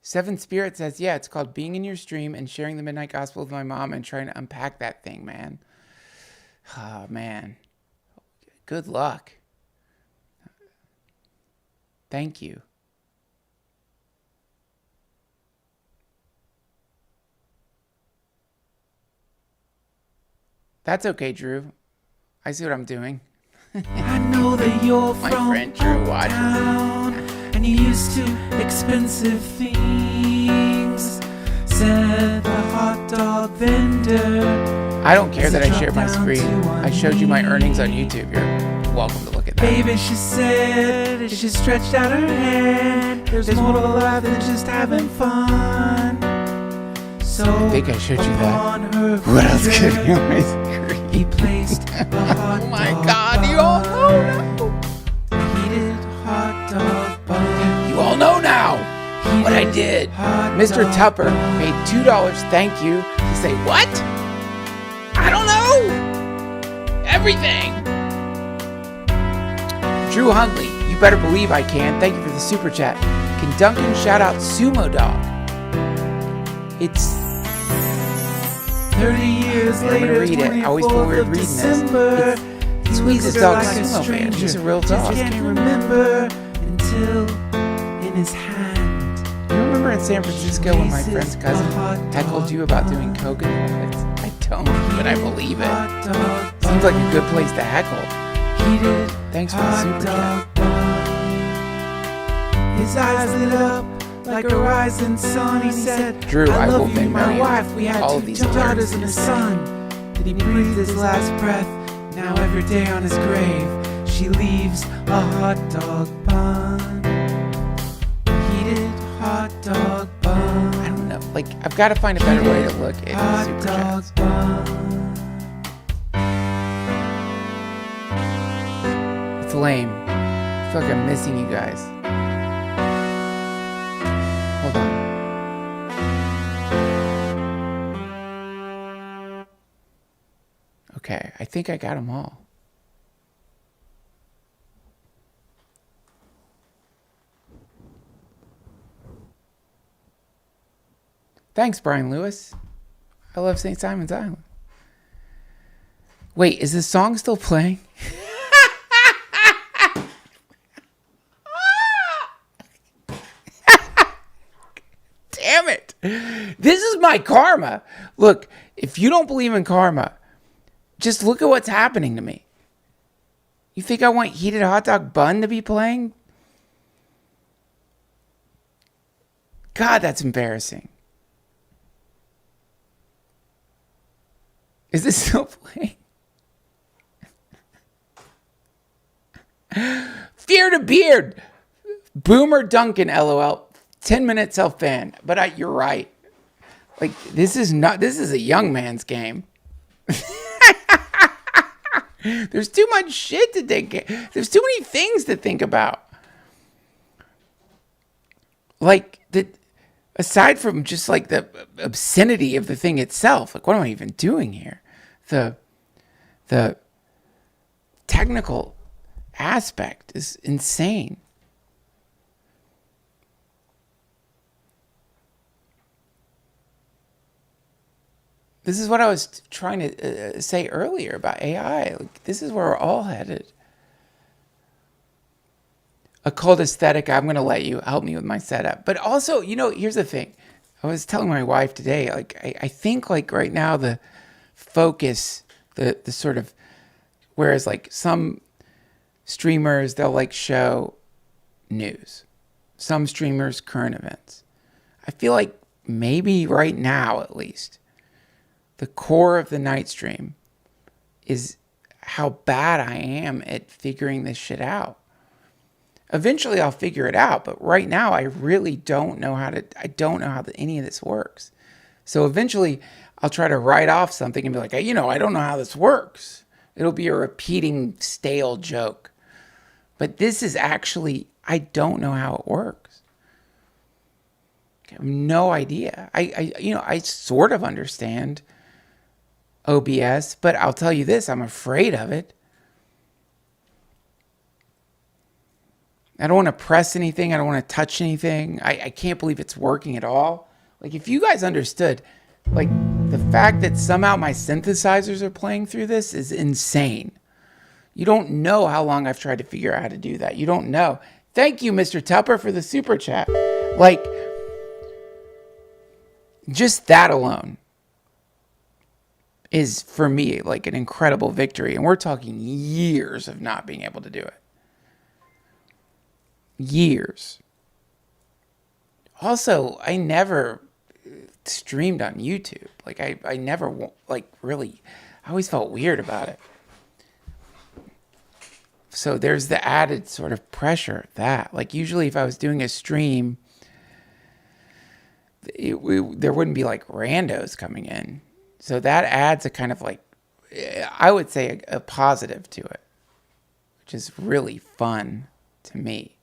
Seven Spirit says, yeah, it's called being in your stream and sharing the midnight gospel with my mom and trying to unpack that thing, man. Oh, man. Good luck. Thank you. That's okay, Drew. I see what I'm doing. I know that you're My from friend Drew watches town and you're used to expensive things. Said the hot dog vendor. I don't care that I shared my screen. I showed you my earnings on YouTube. You're welcome to look at that. Baby, she said, as she stretched out her hand, there's more to life than just having fun. So I think I showed you that. on her What else could freezer, be on my screen? he placed a hot Oh my dog God, you all know now. heated hot dog bun. You all know now what I did. Mr. Tupper paid $2, thank you, to say what? I don't know. Everything. Drew Huntley, you better believe I can. Thank you for the super chat. Can Duncan shout out Sumo Dog? It's 30 years I'm gonna later, read it. I always feel 24th weird of reading this. December, he Squeeze's looks at her dog's like a Sumo fan. stranger. He's a real Just dog. can't remember until in his hand. You remember in San Francisco when my friend's cousin heckled you about doing coke in the woods? I don't, but I believe it. Seems like a good place to heckle. Thanks for the super chat. His eyes lit up like a rising sun. He said, Drew, I will love you, my Venmo you wife. We had all of two these daughters alerts. and a son. Did he breathe his last breath? Now every day on his grave, she leaves a hot dog bun. Heated hot dog bun. I don't know. Like, I've got to find a better way to look at Hot super dog chats. bun. It's lame. I feel like I'm missing you guys. Hold on. Okay, I think I got them all. Thanks, Brian Lewis. I love St. Simon's Island. Wait, is this song still playing? Damn it. This is my karma. Look, if you don't believe in karma, just look at what's happening to me. You think I want Heated Hot Dog Bun to be playing? God, that's embarrassing. Is this still playing? Fear to beard. Boomer Duncan, LOL. 10-minute self-ban. But you're right. Like, this is a young man's game. There's too much shit to think. There's too many things to think about. Like, aside from just like the obscenity of the thing itself, like, what am I even doing here? The technical aspect is insane. This is what I was trying to say earlier about AI. Like, this is where we're all headed. Occult aesthetic, I'm going to let you help me with my setup. But also, here's the thing. I was telling my wife today, like, I think, like, right now the focus, the sort of, whereas, like, some streamers, they'll, like, show news. Some streamers, current events. I feel like maybe right now, at least, the core of the night stream is how bad I am at figuring this shit out. Eventually I'll figure it out, but right now I really don't know how any of this works. So eventually I'll try to write off something and be like, I don't know how this works. It'll be a repeating stale joke. But this is actually, I don't know how it works. I have no idea. I sort of understand OBS, but I'll tell you this, I'm afraid of it. I don't want to press anything. I don't want to touch anything. I can't believe it's working at all. Like, if you guys understood, like, the fact that somehow my synthesizers are playing through this is insane. You don't know how long I've tried to figure out how to do that. You don't know. Thank you, Mr. Tupper, for the super chat. Like, just that alone is, for me, like, an incredible victory. And we're talking years of not being able to do it. Years. Also, I never streamed on YouTube. Like, I never, like, really, I always felt weird about it. So there's the added sort of pressure of that. Like, usually if I was doing a stream, there wouldn't be, like, randos coming in. So that adds a kind of, like, I would say a positive to it, which is really fun to me.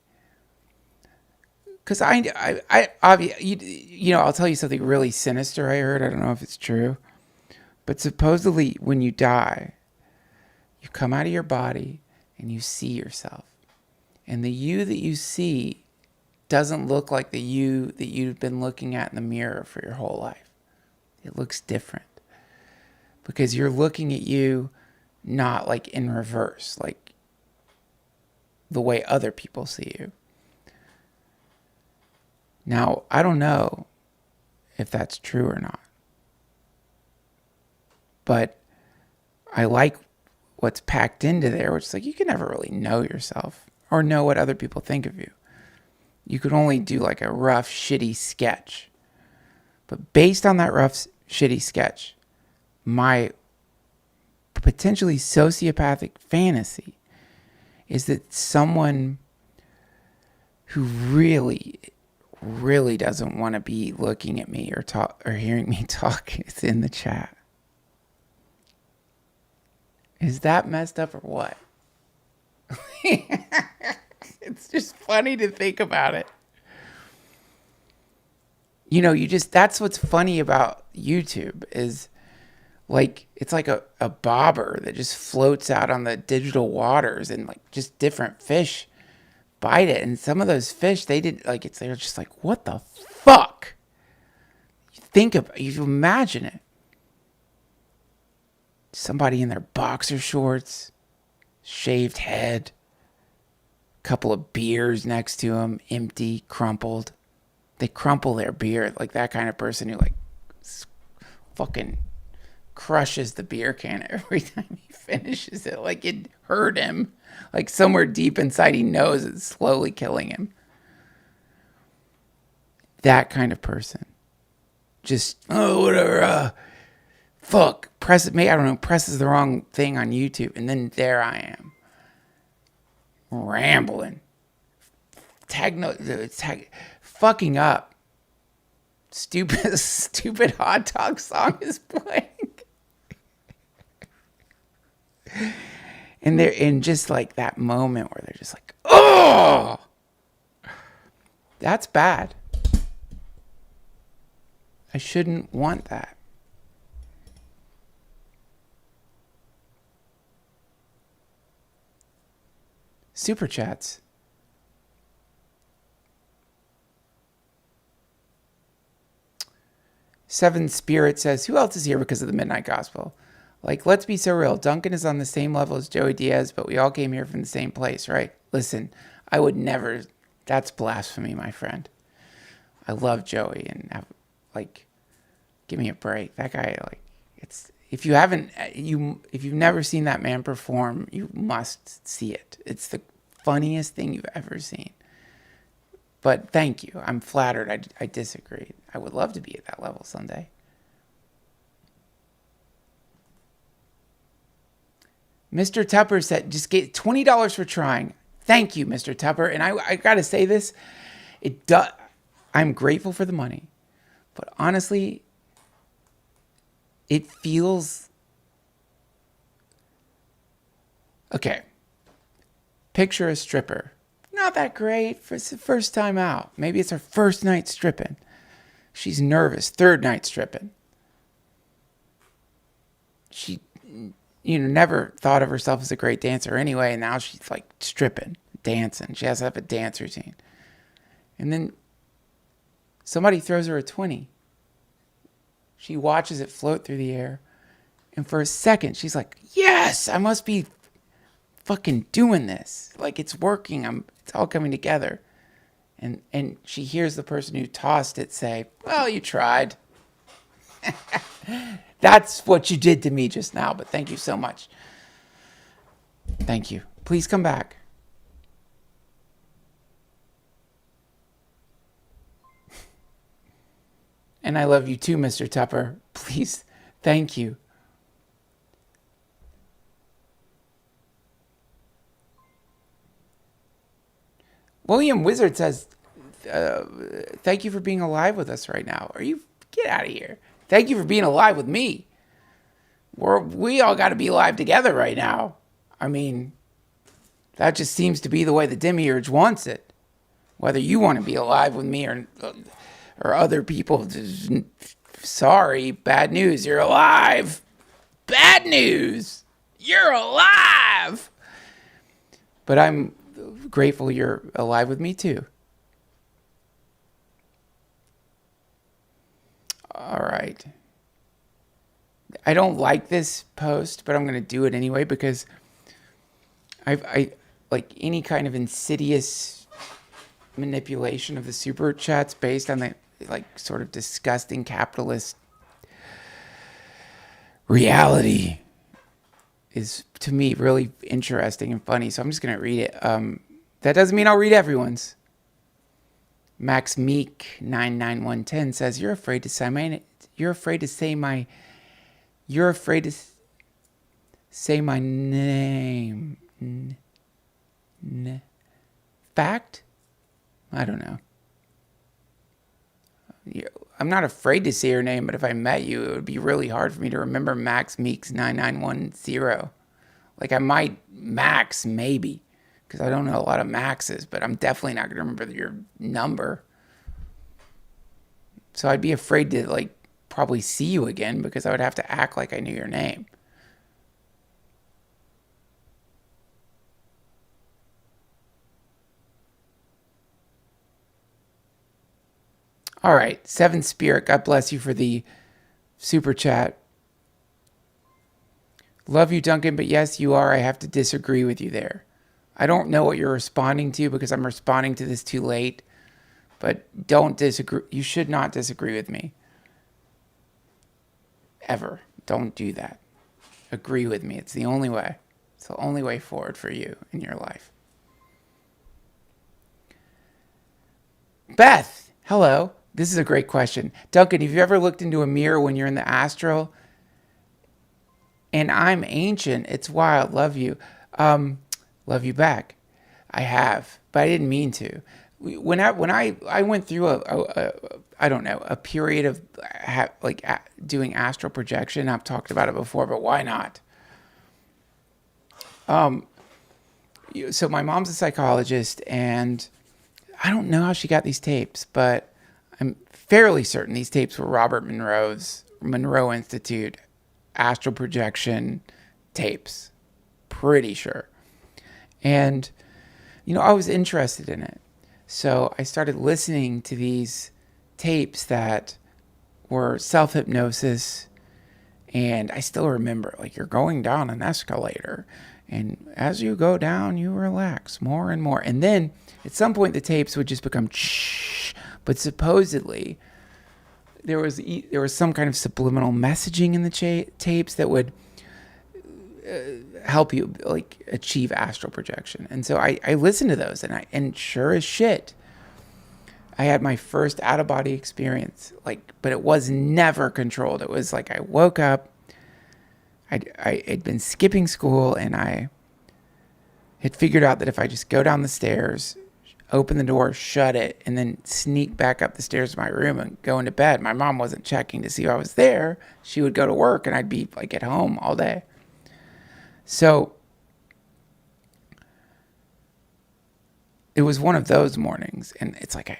Because I'll tell you something really sinister I heard. I don't know if it's true. But supposedly when you die, you come out of your body and you see yourself. And the you that you see doesn't look like the you that you've been looking at in the mirror for your whole life. It looks different. Because you're looking at you not like in reverse, like the way other people see you. Now, I don't know if that's true or not. But I like what's packed into there, which is like you can never really know yourself or know what other people think of you. You could only do like a rough, shitty sketch. But based on that rough, shitty sketch, my potentially sociopathic fantasy is that someone who really doesn't want to be looking at me or talk or hearing me talk is in the chat. Is that messed up or what? It's just funny to think about it. That's what's funny about YouTube is like, it's like a bobber that just floats out on the digital waters and like just different fish bite it. And some of those fish, they're just like, what the fuck? You imagine it. Somebody in their boxer shorts, shaved head, couple of beers next to them, empty, crumpled. They crumple their beer, like that kind of person who like fucking crushes the beer can every time he finishes it, like it hurt him. Like somewhere deep inside he knows it's slowly killing him. that kind of person. Just, oh, whatever, fuck, press is the wrong thing on YouTube. And then there I am, rambling, fucking up. Stupid hot dog song is playing. And they're in just like that moment where they're just like, oh, that's bad. I shouldn't want that. Super chats. Seven Spirit says, who else is here because of the Midnight Gospel? Like, let's be so real. Duncan is on the same level as Joey Diaz, but we all came here from the same place, right? Listen, I would never. That's blasphemy, my friend. I love Joey, and give me a break. That guy, it's if you've never seen that man perform, you must see it. It's the funniest thing you've ever seen. But thank you. I'm flattered. I disagree. I would love to be at that level someday. Mr. Tupper said, just get $20 for trying. Thank you, Mr. Tupper. And I got to say this. I'm grateful for the money. But honestly, it feels... Okay. Picture a stripper. Not that great. It's the first time out. Maybe it's her first night stripping. She's nervous. Third night stripping. She, never thought of herself as a great dancer anyway. And now she's like stripping, dancing. She has to have a dance routine. And then somebody throws her a 20. She watches it float through the air. And for a second, she's like, yes, I must be fucking doing this. Like, it's working. It's all coming together. And she hears the person who tossed it say, well, you tried. That's what you did to me just now, but thank you so much. Thank you. Please come back. And I love you too, Mr. Tupper. Please, thank you. William Wizard says, thank you for being alive with us right now. Get out of here. Thank you for being alive with me. We all got to be alive together right now. I mean, that just seems to be the way the demiurge wants it. Whether you want to be alive with me or other people, sorry, bad news, you're alive. Bad news, you're alive. But I'm grateful you're alive with me too. All right. I don't like this post, but I'm going to do it anyway because I like any kind of insidious manipulation of the super chats based on the sort of disgusting capitalist reality is, to me, really interesting and funny. So I'm just going to read it. That doesn't mean I'll read everyone's. Max Meek 99110 says, you're afraid to say my name. Fact? I don't know. I'm not afraid to say your name, but if I met you, it would be really hard for me to remember Max Meeks 9910. Like, I might Max, maybe, because I don't know a lot of Maxes, but I'm definitely not going to remember your number. So I'd be afraid to, probably see you again because I would have to act like I knew your name. All right, Seven Spirit, God bless you for the super chat. Love you, Duncan, but yes, you are. I have to disagree with you there. I don't know what you're responding to because I'm responding to this too late, but don't disagree. You should not disagree with me. Ever. Don't do that. Agree with me. It's the only way. It's the only way forward for you in your life. Beth, hello. This is a great question. Duncan, have you ever looked into a mirror when you're in the astral? And I'm ancient. It's wild. Love you. Love you back. I have, but I didn't mean to. When I went through a period of doing astral projection. I've talked about it before, but why not? So my mom's a psychologist, and I don't know how she got these tapes, but I'm fairly certain these tapes were Robert Monroe's Monroe Institute astral projection tapes. Pretty sure. And, I was interested in it. So I started listening to these tapes that were self-hypnosis. And I still remember, you're going down an escalator. And as you go down, you relax more and more. And then at some point, the tapes would just become shh. But supposedly, there was some kind of subliminal messaging in the tapes that would help you achieve astral projection. And so I listened to those, and sure as shit, I had my first out of body experience. But it was never controlled. It was I woke up. I had been skipping school, and I had figured out that if I just go down the stairs, open the door, shut it, and then sneak back up the stairs to my room and go into bed. My mom wasn't checking to see if I was there. She would go to work, and I'd be at home all day. So it was one of those mornings, and it's I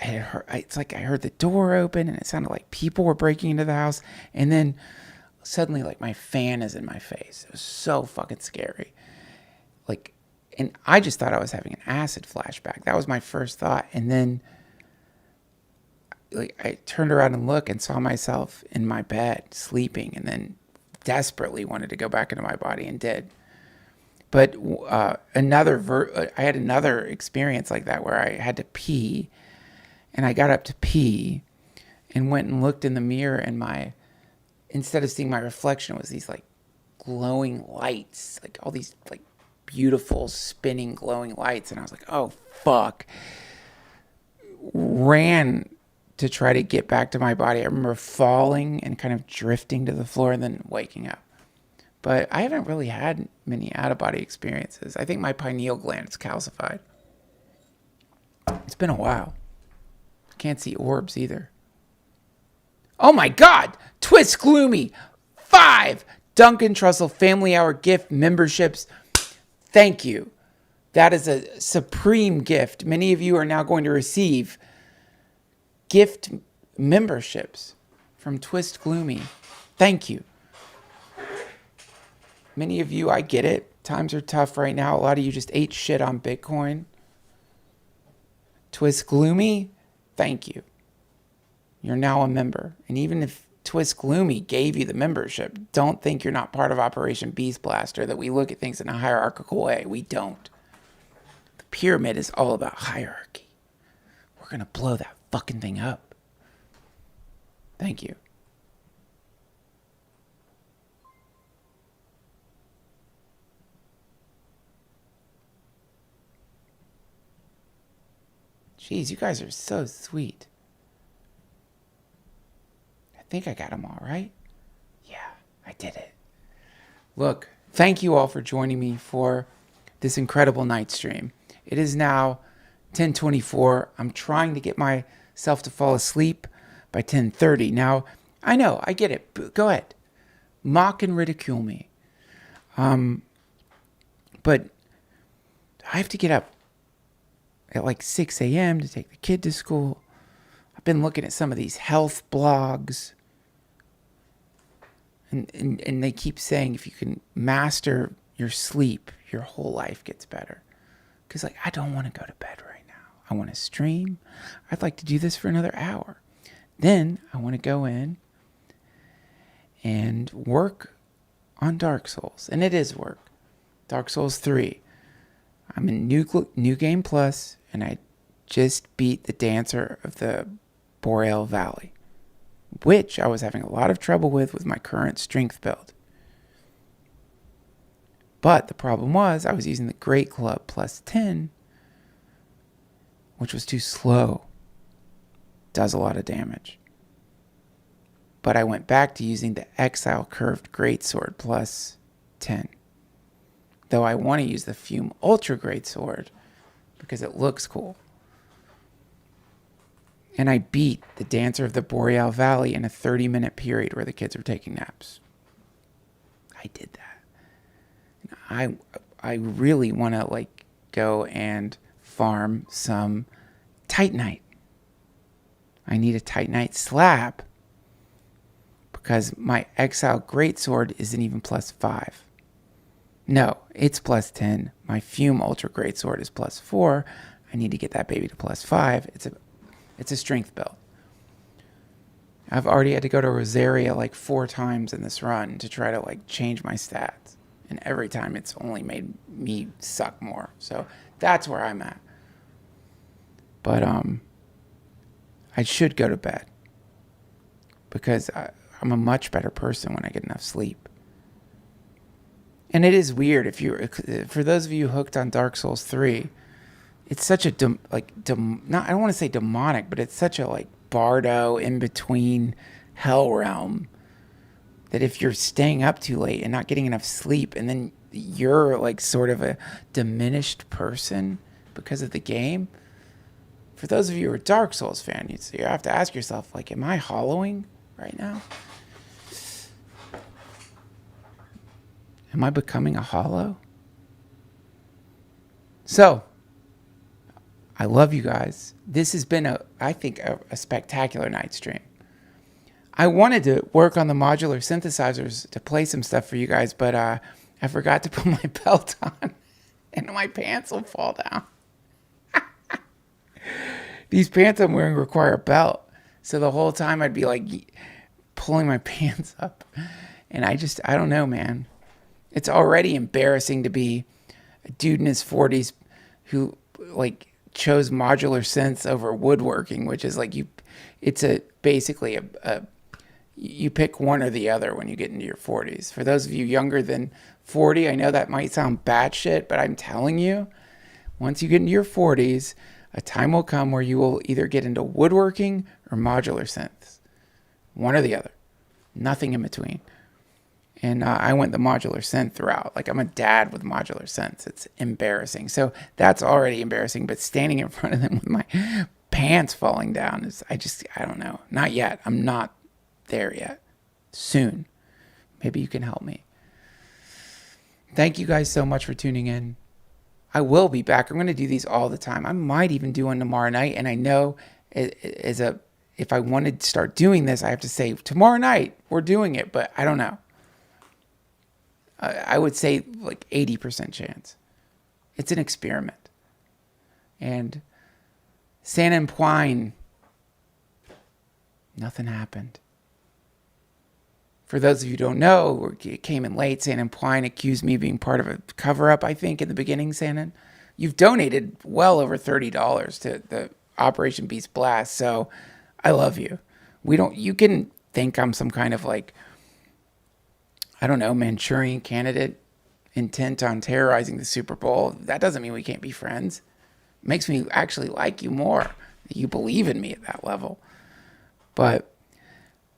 heard the door open, and it sounded like people were breaking into the house, and then suddenly my fan is in my face. It was so fucking scary. And I just thought I was having an acid flashback. That was my first thought. And then I turned around and looked and saw myself in my bed sleeping, and then desperately wanted to go back into my body and did. But I had another experience like that where I had to pee, and I got up to pee and went and looked in the mirror, and instead of seeing my reflection, it was these glowing lights, all these beautiful spinning glowing lights. And I was like, oh fuck. Ran to try to get back to my body. I remember falling and kind of drifting to the floor and then waking up. But I haven't really had many out of body experiences. I think my pineal gland is calcified. It's been a while. Can't see orbs either. Oh my God! Twist Gloomy 5 Duncan Trussell Family Hour gift memberships. Thank you. That is a supreme gift. Many of you are now going to receive gift memberships from Twist Gloomy. Thank you. Many of you, I get it. Times are tough right now. A lot of you just ate shit on Bitcoin. Twist Gloomy, thank you. You're now a member. And even if Twist Gloomy gave you the membership, don't think you're not part of Operation Beast Blaster, that we look at things in a hierarchical way. We don't. The pyramid is all about hierarchy. We're going to blow that fucking thing up. Thank you. Jeez, you guys are so sweet. I think I got them all right. Yeah, I did it. Look, thank you all for joining me for this incredible night stream. It is now 10:24. I'm trying to get myself to fall asleep by 10:30. Now, I know, I get it. Go ahead. Mock and ridicule me. But I have to get up at 6 a.m. to take the kid to school. I've been looking at some of these health blogs. And they keep saying if you can master your sleep, your whole life gets better. Because I don't want to go to bed right now. I want to stream. I'd like to do this for another hour. Then I want to go in and work on Dark Souls. And it is work. Dark Souls 3. I'm in New Game Plus, and I just beat the Dancer of the Boreal Valley, which I was having a lot of trouble with my current strength build. But the problem was I was using the Great Club plus 10, which was too slow. does a lot of damage. But I went back to using the Exile Curved Greatsword plus 10. Though I want to use the Fume Ultra Greatsword because it looks cool. And I beat the Dancer of the Boreal Valley in a 30-minute period where the kids were taking naps. I did that. I really want to like go and farm some Titanite. I need a Titanite slab because my Exile Greatsword isn't even plus 5. No, it's plus 10. My Fume Ultra Greatsword is plus 4. I need to get that baby to plus 5. It's a strength build. I've already had to go to Rosaria like 4 times in this run to try to like change my stats. And every time it's only made me suck more. So that's where I'm at. But I should go to bed because I'm a much better person when I get enough sleep. And it is weird for those of you hooked on Dark Souls 3, it's such a I don't want to say demonic, but it's such a like Bardo in between hell realm that if you're staying up too late and not getting enough sleep, and then you're like sort of a diminished person because of the game. For those of you who are Dark Souls fans, you have to ask yourself, like, am I hollowing right now? Am I becoming a hollow? So, I love you guys. This has been, I think, a spectacular night stream. I wanted to work on the modular synthesizers to play some stuff for you guys, but I forgot to put my belt on, and my pants will fall down. These pants I'm wearing require a belt, so the whole time I'd be like pulling my pants up, and I don't know, man. It's already embarrassing to be a dude in his 40s who like chose modular synths over woodworking, which is like basically you pick one or the other when you get into your 40s. For those of you younger than 40, I know that might sound batshit, but I'm telling you, once you get into your 40s, a time will come where you will either get into woodworking or modular synths. One or the other. Nothing in between. And I went the modular synth route. Like, I'm a dad with modular synths. It's embarrassing. So that's already embarrassing. But standing in front of them with my pants falling down is, I don't know. Not yet. I'm not there yet. Soon. Maybe you can help me. Thank you guys so much for tuning in. I will be back. I'm going to do these all the time. I might even do one tomorrow night. And I know if I wanted to start doing this, I have to say tomorrow night we're doing it. But I don't know. I would say like 80% chance. It's an experiment. And San and Puine, nothing happened. For those of you who don't know, it came in late. San and Puine accused me of being part of a cover-up, I think, in the beginning, Shannon. You've donated well over $30 to the Operation Beast Blast, so I love you. You can think I'm some kind of like, I don't know, Manchurian candidate intent on terrorizing the Super Bowl. That doesn't mean we can't be friends. It makes me actually like you more. You believe in me at that level. But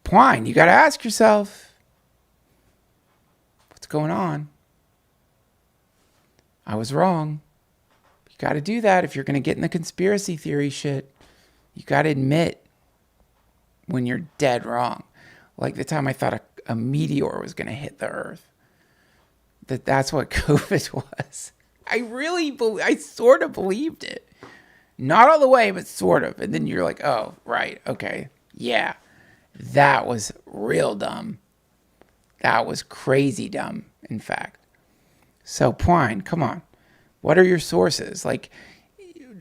Puine, you got to ask yourself, what's going on? I was wrong. You got to do that if you're going to get in the conspiracy theory shit. You got to admit when you're dead wrong. Like the time I thought a meteor was going to hit the earth. That's what COVID was. I sort of believed it. Not all the way, but sort of. And then you're like, oh, right, okay, yeah. That was real dumb. That was crazy dumb, in fact. So, Puine, come on. What are your sources? Like,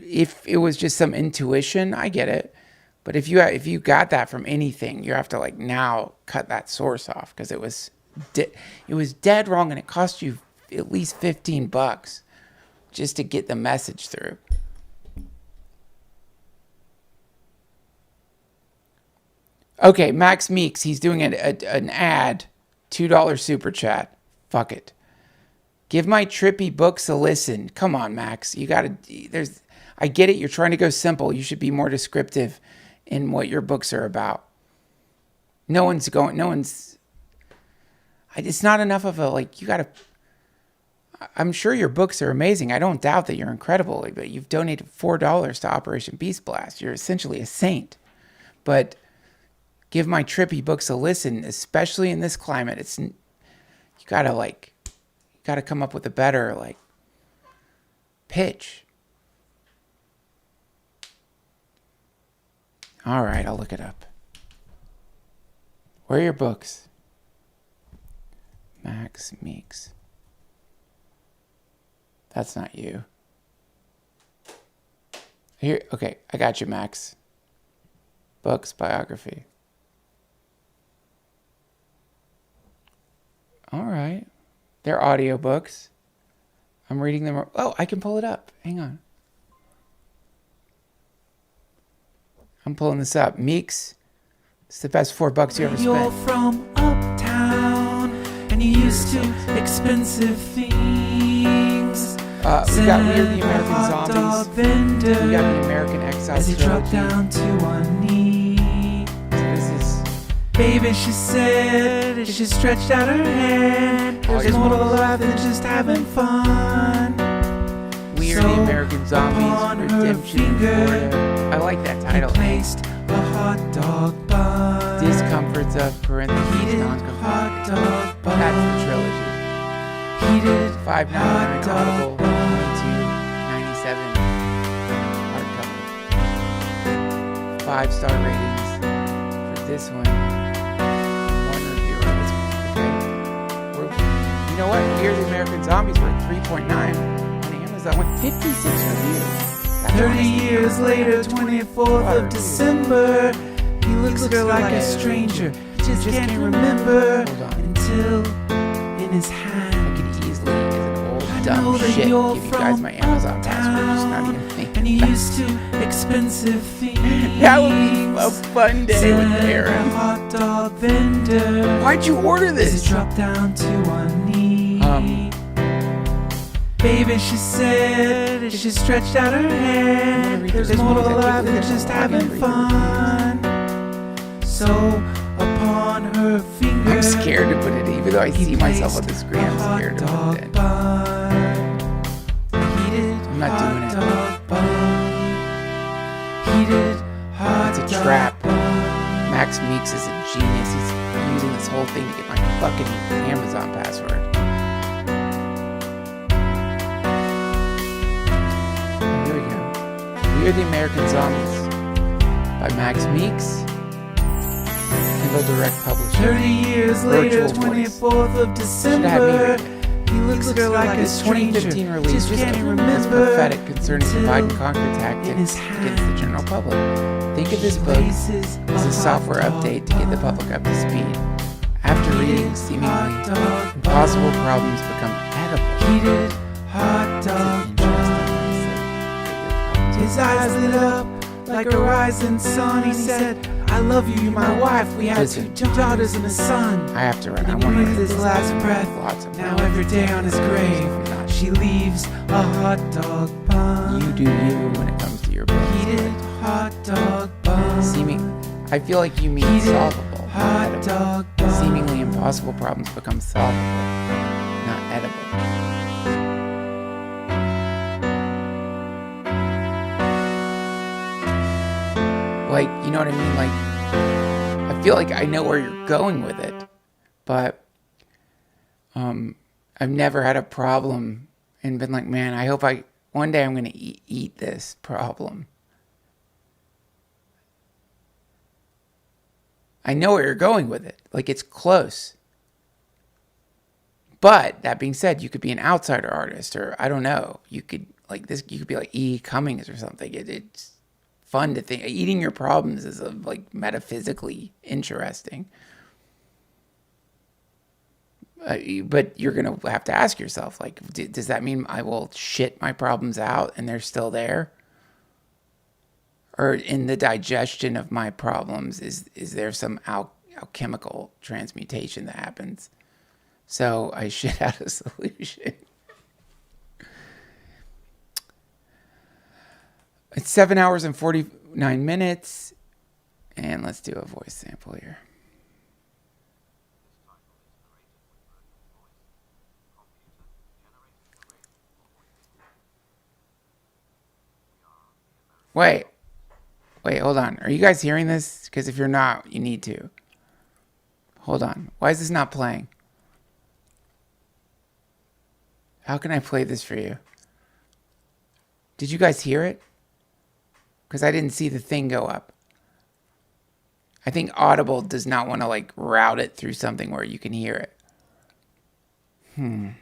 if it was just some intuition, I get it. But if you got that from anything, you have to like now cut that source off because it was dead wrong, and it cost you at least $15 just to get the message through. Okay, Max Meeks, he's doing an ad, $2 super chat. Fuck it. Give my trippy books a listen. Come on, Max. I get it. You're trying to go simple. You should be more descriptive in what your books are about. It's not enough of a, like, you got to, I'm sure your books are amazing. I don't doubt that you're incredible, but you've donated $4 to Operation Beast Blast. You're essentially a saint. But give my trippy books a listen, especially in this climate. You gotta come up with a better, like, pitch. All right, I'll look it up. Where are your books? Max Meeks. That's not you. Here, okay, I got you, Max. Books, biography. All right. They're audiobooks. I'm reading them. Oh, I can pull it up. Hang on. I'm pulling this up. Meeks. It's the best $4 you ever You're spent. from uptown and you used to expensive things. We got Weird the American Hot dog Zombies. vendor We got the American Exile as he dropped trilogy. down to one knee. This is Baby, she said, as she stretched out her hand, there's more to life than just having fun. Weird So, the American Zombies. upon her Redemption in finger, Florida. I like that He title. placed a hot dog bun. Discomforts of parentheses. Heated Non-comforts. hot dog bun. That's the trilogy. Heated $5.99 hot dog Audible, bun. $22.97 hardcover. 5-star ratings for this one. One reviewer. Okay. You know what? Weird American Zombies were at 3.9 on Amazon with 56 reviews. That's 30 honestly years later, 24th of Wow. December, he looks at her like a stranger. Just can't remember Hold on. until in his I hand. could easily, as an old I know dumb that shit, you're give you guys from my Amazon password. Just not uptown, even think. and you used to expensive things. That would be a fun day with Said Aaron. a hot dog vendor. Why'd you order As this? he dropped down to one knee. Baby, she said, as she stretched out her hand, read there's this more to one. life than just having fun. So, upon her finger, I'm scared to put it, even though I he see myself on placed the screen, a I'm scared to hot put it in. dog bun. Heated I'm not doing hot it. dog bun. Heated hot It's a dog trap. bun. Max Meeks is a genius. He's using this whole thing to get my fucking Amazon password. Here we go. We're the American Zombies by Max Meeks. Kindle Direct Publishing. 30 years later, Virtual voice. 24th of Should have me December, read it. he looks at her like a This stranger. 2015 release Just was can't is remember prophetic concerning divide and conquer in tactics his against the general public. Think of this book Places as a software hot dog update to get the bun. public up to speed. After reading seemingly Hot dog impossible bun. problems become edible. Heated hot It's an dog interesting bun. mindset that your problems His eyes lit up like a rising sun. He said, I love you, you're my wife. We had Listen. 2 daughters and a son. I have to run. I And he want to breathed his last breath. Lots of Now every day on his grave, she leaves a hot dog bun. You do you when it comes to your books. Heated hot dog bun. I feel like you mean Heated solvable, not hot edible. dog bun. Seemingly impossible problems become solvable, not edible. Like, you know what I mean? Like, I feel like I know where you're going with it, but I've never had a problem and been like, man, I hope one day I'm going to eat this problem. I know where you're going with it. Like, it's close. But that being said, you could be an outsider artist, or I don't know. You could you could be like E. Cummings or something. It's fun to think. Eating your problems is like metaphysically interesting. But you're gonna have to ask yourself, like, does that mean I will shit my problems out and they're still there? Or in the digestion of my problems, is there some alchemical transmutation that happens? So I shit out a solution. It's 7 hours and 49 minutes. And let's do a voice sample here. Wait, hold on. Are you guys hearing this? Because if you're not, you need to. Hold on. Why is this not playing? How can I play this for you? Did you guys hear it? Because I didn't see the thing go up. I think Audible does not want to like route it through something where you can hear it. I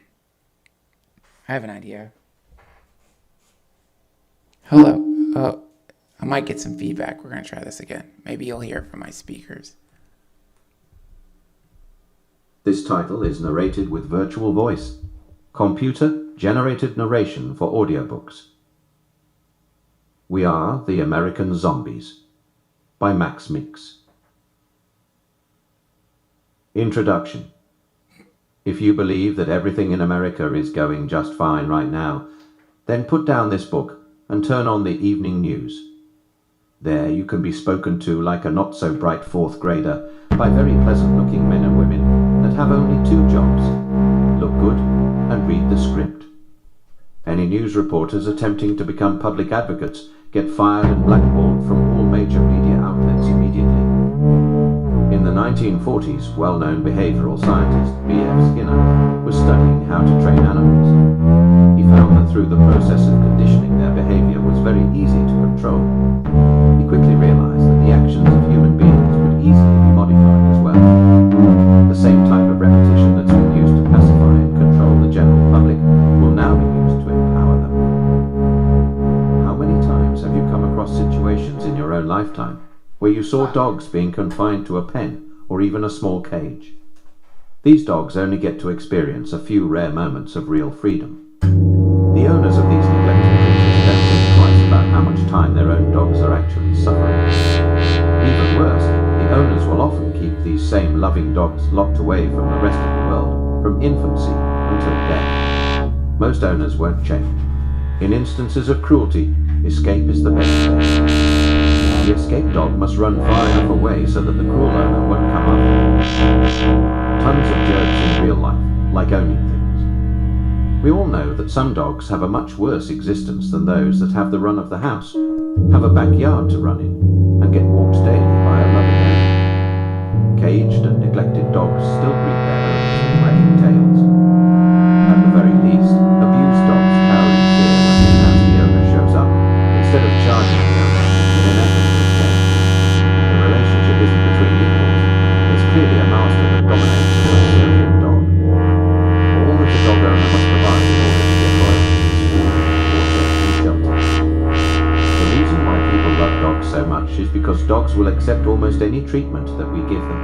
have an idea. Hello. Oh, I might get some feedback. We're going to try this again. Maybe you'll hear it from my speakers. This title is narrated with virtual voice. Computer-generated narration for audiobooks. We Are the American Zombies by Max Meeks. Introduction. If you believe that everything in America is going just fine right now, then put down this book and turn on the evening news. There you can be spoken to like a not-so-bright fourth grader by very pleasant-looking men and women that have only two jobs: look good and read the script. Any news reporters attempting to become public advocates get fired and blackballed from all major media outlets immediately. In the 1940s, well-known behavioral scientist B.F. Skinner was studying how to train animals. He found that through the process of conditioning, their behavior was very easy to control. He quickly realized that the actions of human beings could easily be modified as well. The same type of repetition that's been used to pacify and control the general public will now be used to empower them. How many times have you come across situations in your own lifetime where you saw dogs being confined to a pen or even a small cage? These dogs only get to experience a few rare moments of real freedom. The owners of these neglected creatures don't think twice about how much time their own dogs are actually suffering. Even worse, the owners will often keep these same loving dogs locked away from the rest of the world, from infancy until death. Most owners won't change. In instances of cruelty, escape is the best way. The escaped dog must run far enough away so that the cruel owner won't come after. Tons of jerks in real life like owning things. We all know that some dogs have a much worse existence than those that have the run of the house, have a backyard to run in, and get walked daily by a loving owner. Caged and neglected dogs still greet their owners with wagging tails. At the very least, abused dogs cower in fear when the nasty owner shows up, instead of charging the owner in an effort to escape. The relationship isn't between equals. There's clearly a master that dominates a subservient dog. All that the dog owner must provide in order to get loyalty is food, water, and shelter. The reason why people love dogs so much is because dogs will accept almost any treatment that we give them.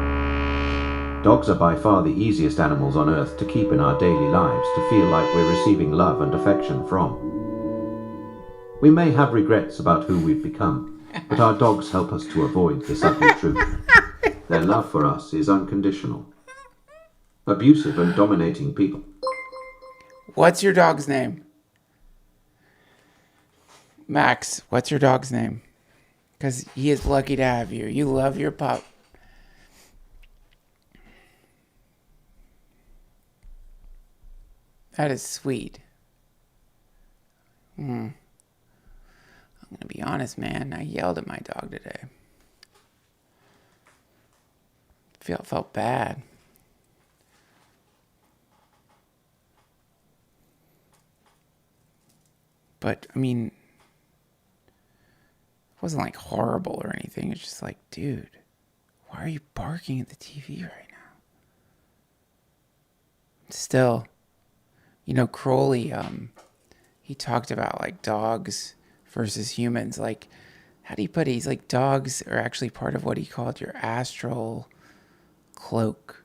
Dogs are by far the easiest animals on earth to keep in our daily lives, to feel like we're receiving love and affection from. We may have regrets about who we've become, but our dogs help us to avoid this ugly truth. Their love for us is unconditional. Abusive and dominating people. What's your dog's name? Max, what's your dog's name? Because he is lucky to have you. You love your pup. That is sweet. I'm going to be honest, man. I yelled at my dog today. Felt bad. But, I mean, it wasn't like horrible or anything. It's just like, dude, why are you barking at the TV right now? Still, you know, Crowley, he talked about like dogs versus humans. Like, how do you put it? He's like, dogs are actually part of what he called your astral cloak.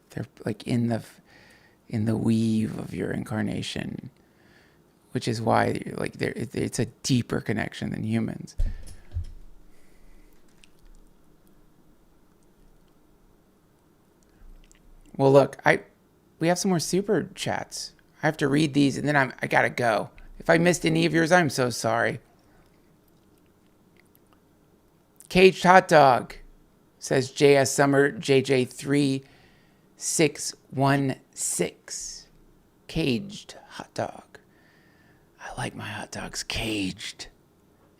They're like in the weave of your incarnation, which is why like it's a deeper connection than humans. Well, look, we have some more super chats. I have to read these and then I gotta go. If I missed any of yours, I'm so sorry. Caged hot dog, says JS Summer JJ3616. Caged hot dog. I like my hot dogs caged.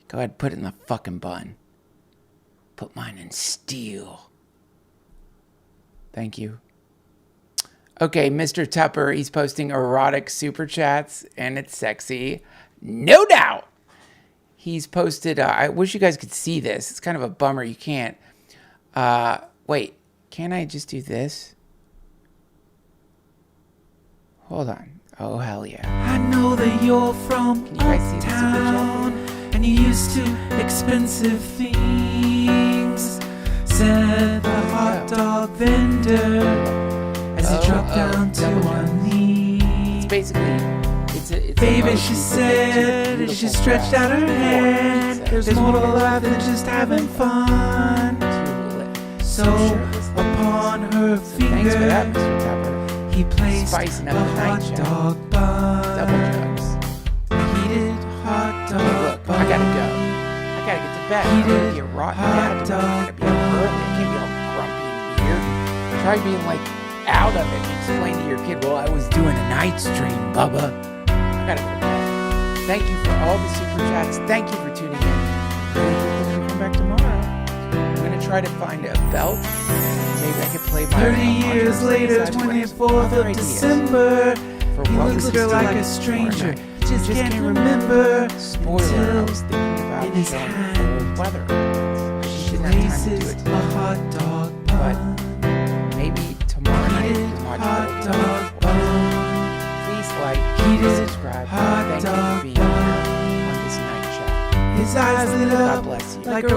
Go ahead, put it in the fucking bun. Put mine in steel. Thank you. Okay, Mr. Tupper, he's posting erotic super chats, and it's sexy. No doubt. He's posted, I wish you guys could see this. It's kind of a bummer you can't. Wait, can I just do this? Hold on. Oh, hell yeah. I know that you're from Can you guys see the super uptown, and you're used to expensive things, said the hot dog vendor as he dropped down to one knee. It's basically, it's a Baby, emoji she with said, two as she beautiful stretched out her breasts. hand, there's more to life than just having fun. So upon her Thanks for that, finger, Mr. Tupper. he placed Spicing a up the night hot show. dog Double bun. jugs. Heated hot dog Look, I gotta go. I gotta get to bed. I'm gonna be a rotten dad. I'm gonna be up early. I can't be all grumpy and weird. Try being like out of it and explain to your kid, well, I was doing a night stream, Bubba. I gotta go to bed. Thank you for all the super chats. Thank you for tuning in. Really hope that you come back tomorrow. I'm gonna try to find a belt. Maybe I could play my 30 years later, 24th of December, he looks at her like a stranger. Just can't remember Spoiler, I until was thinking about in his showing hand cold weather. She she didn't have time to do places it a today. hot dog But bun. maybe tomorrow night you Heated can watch hot it. dog bun. Please like, Heated subscribe. hot Thank you dog for being here bun. on this night chat. His eyes lit God up bless you. like a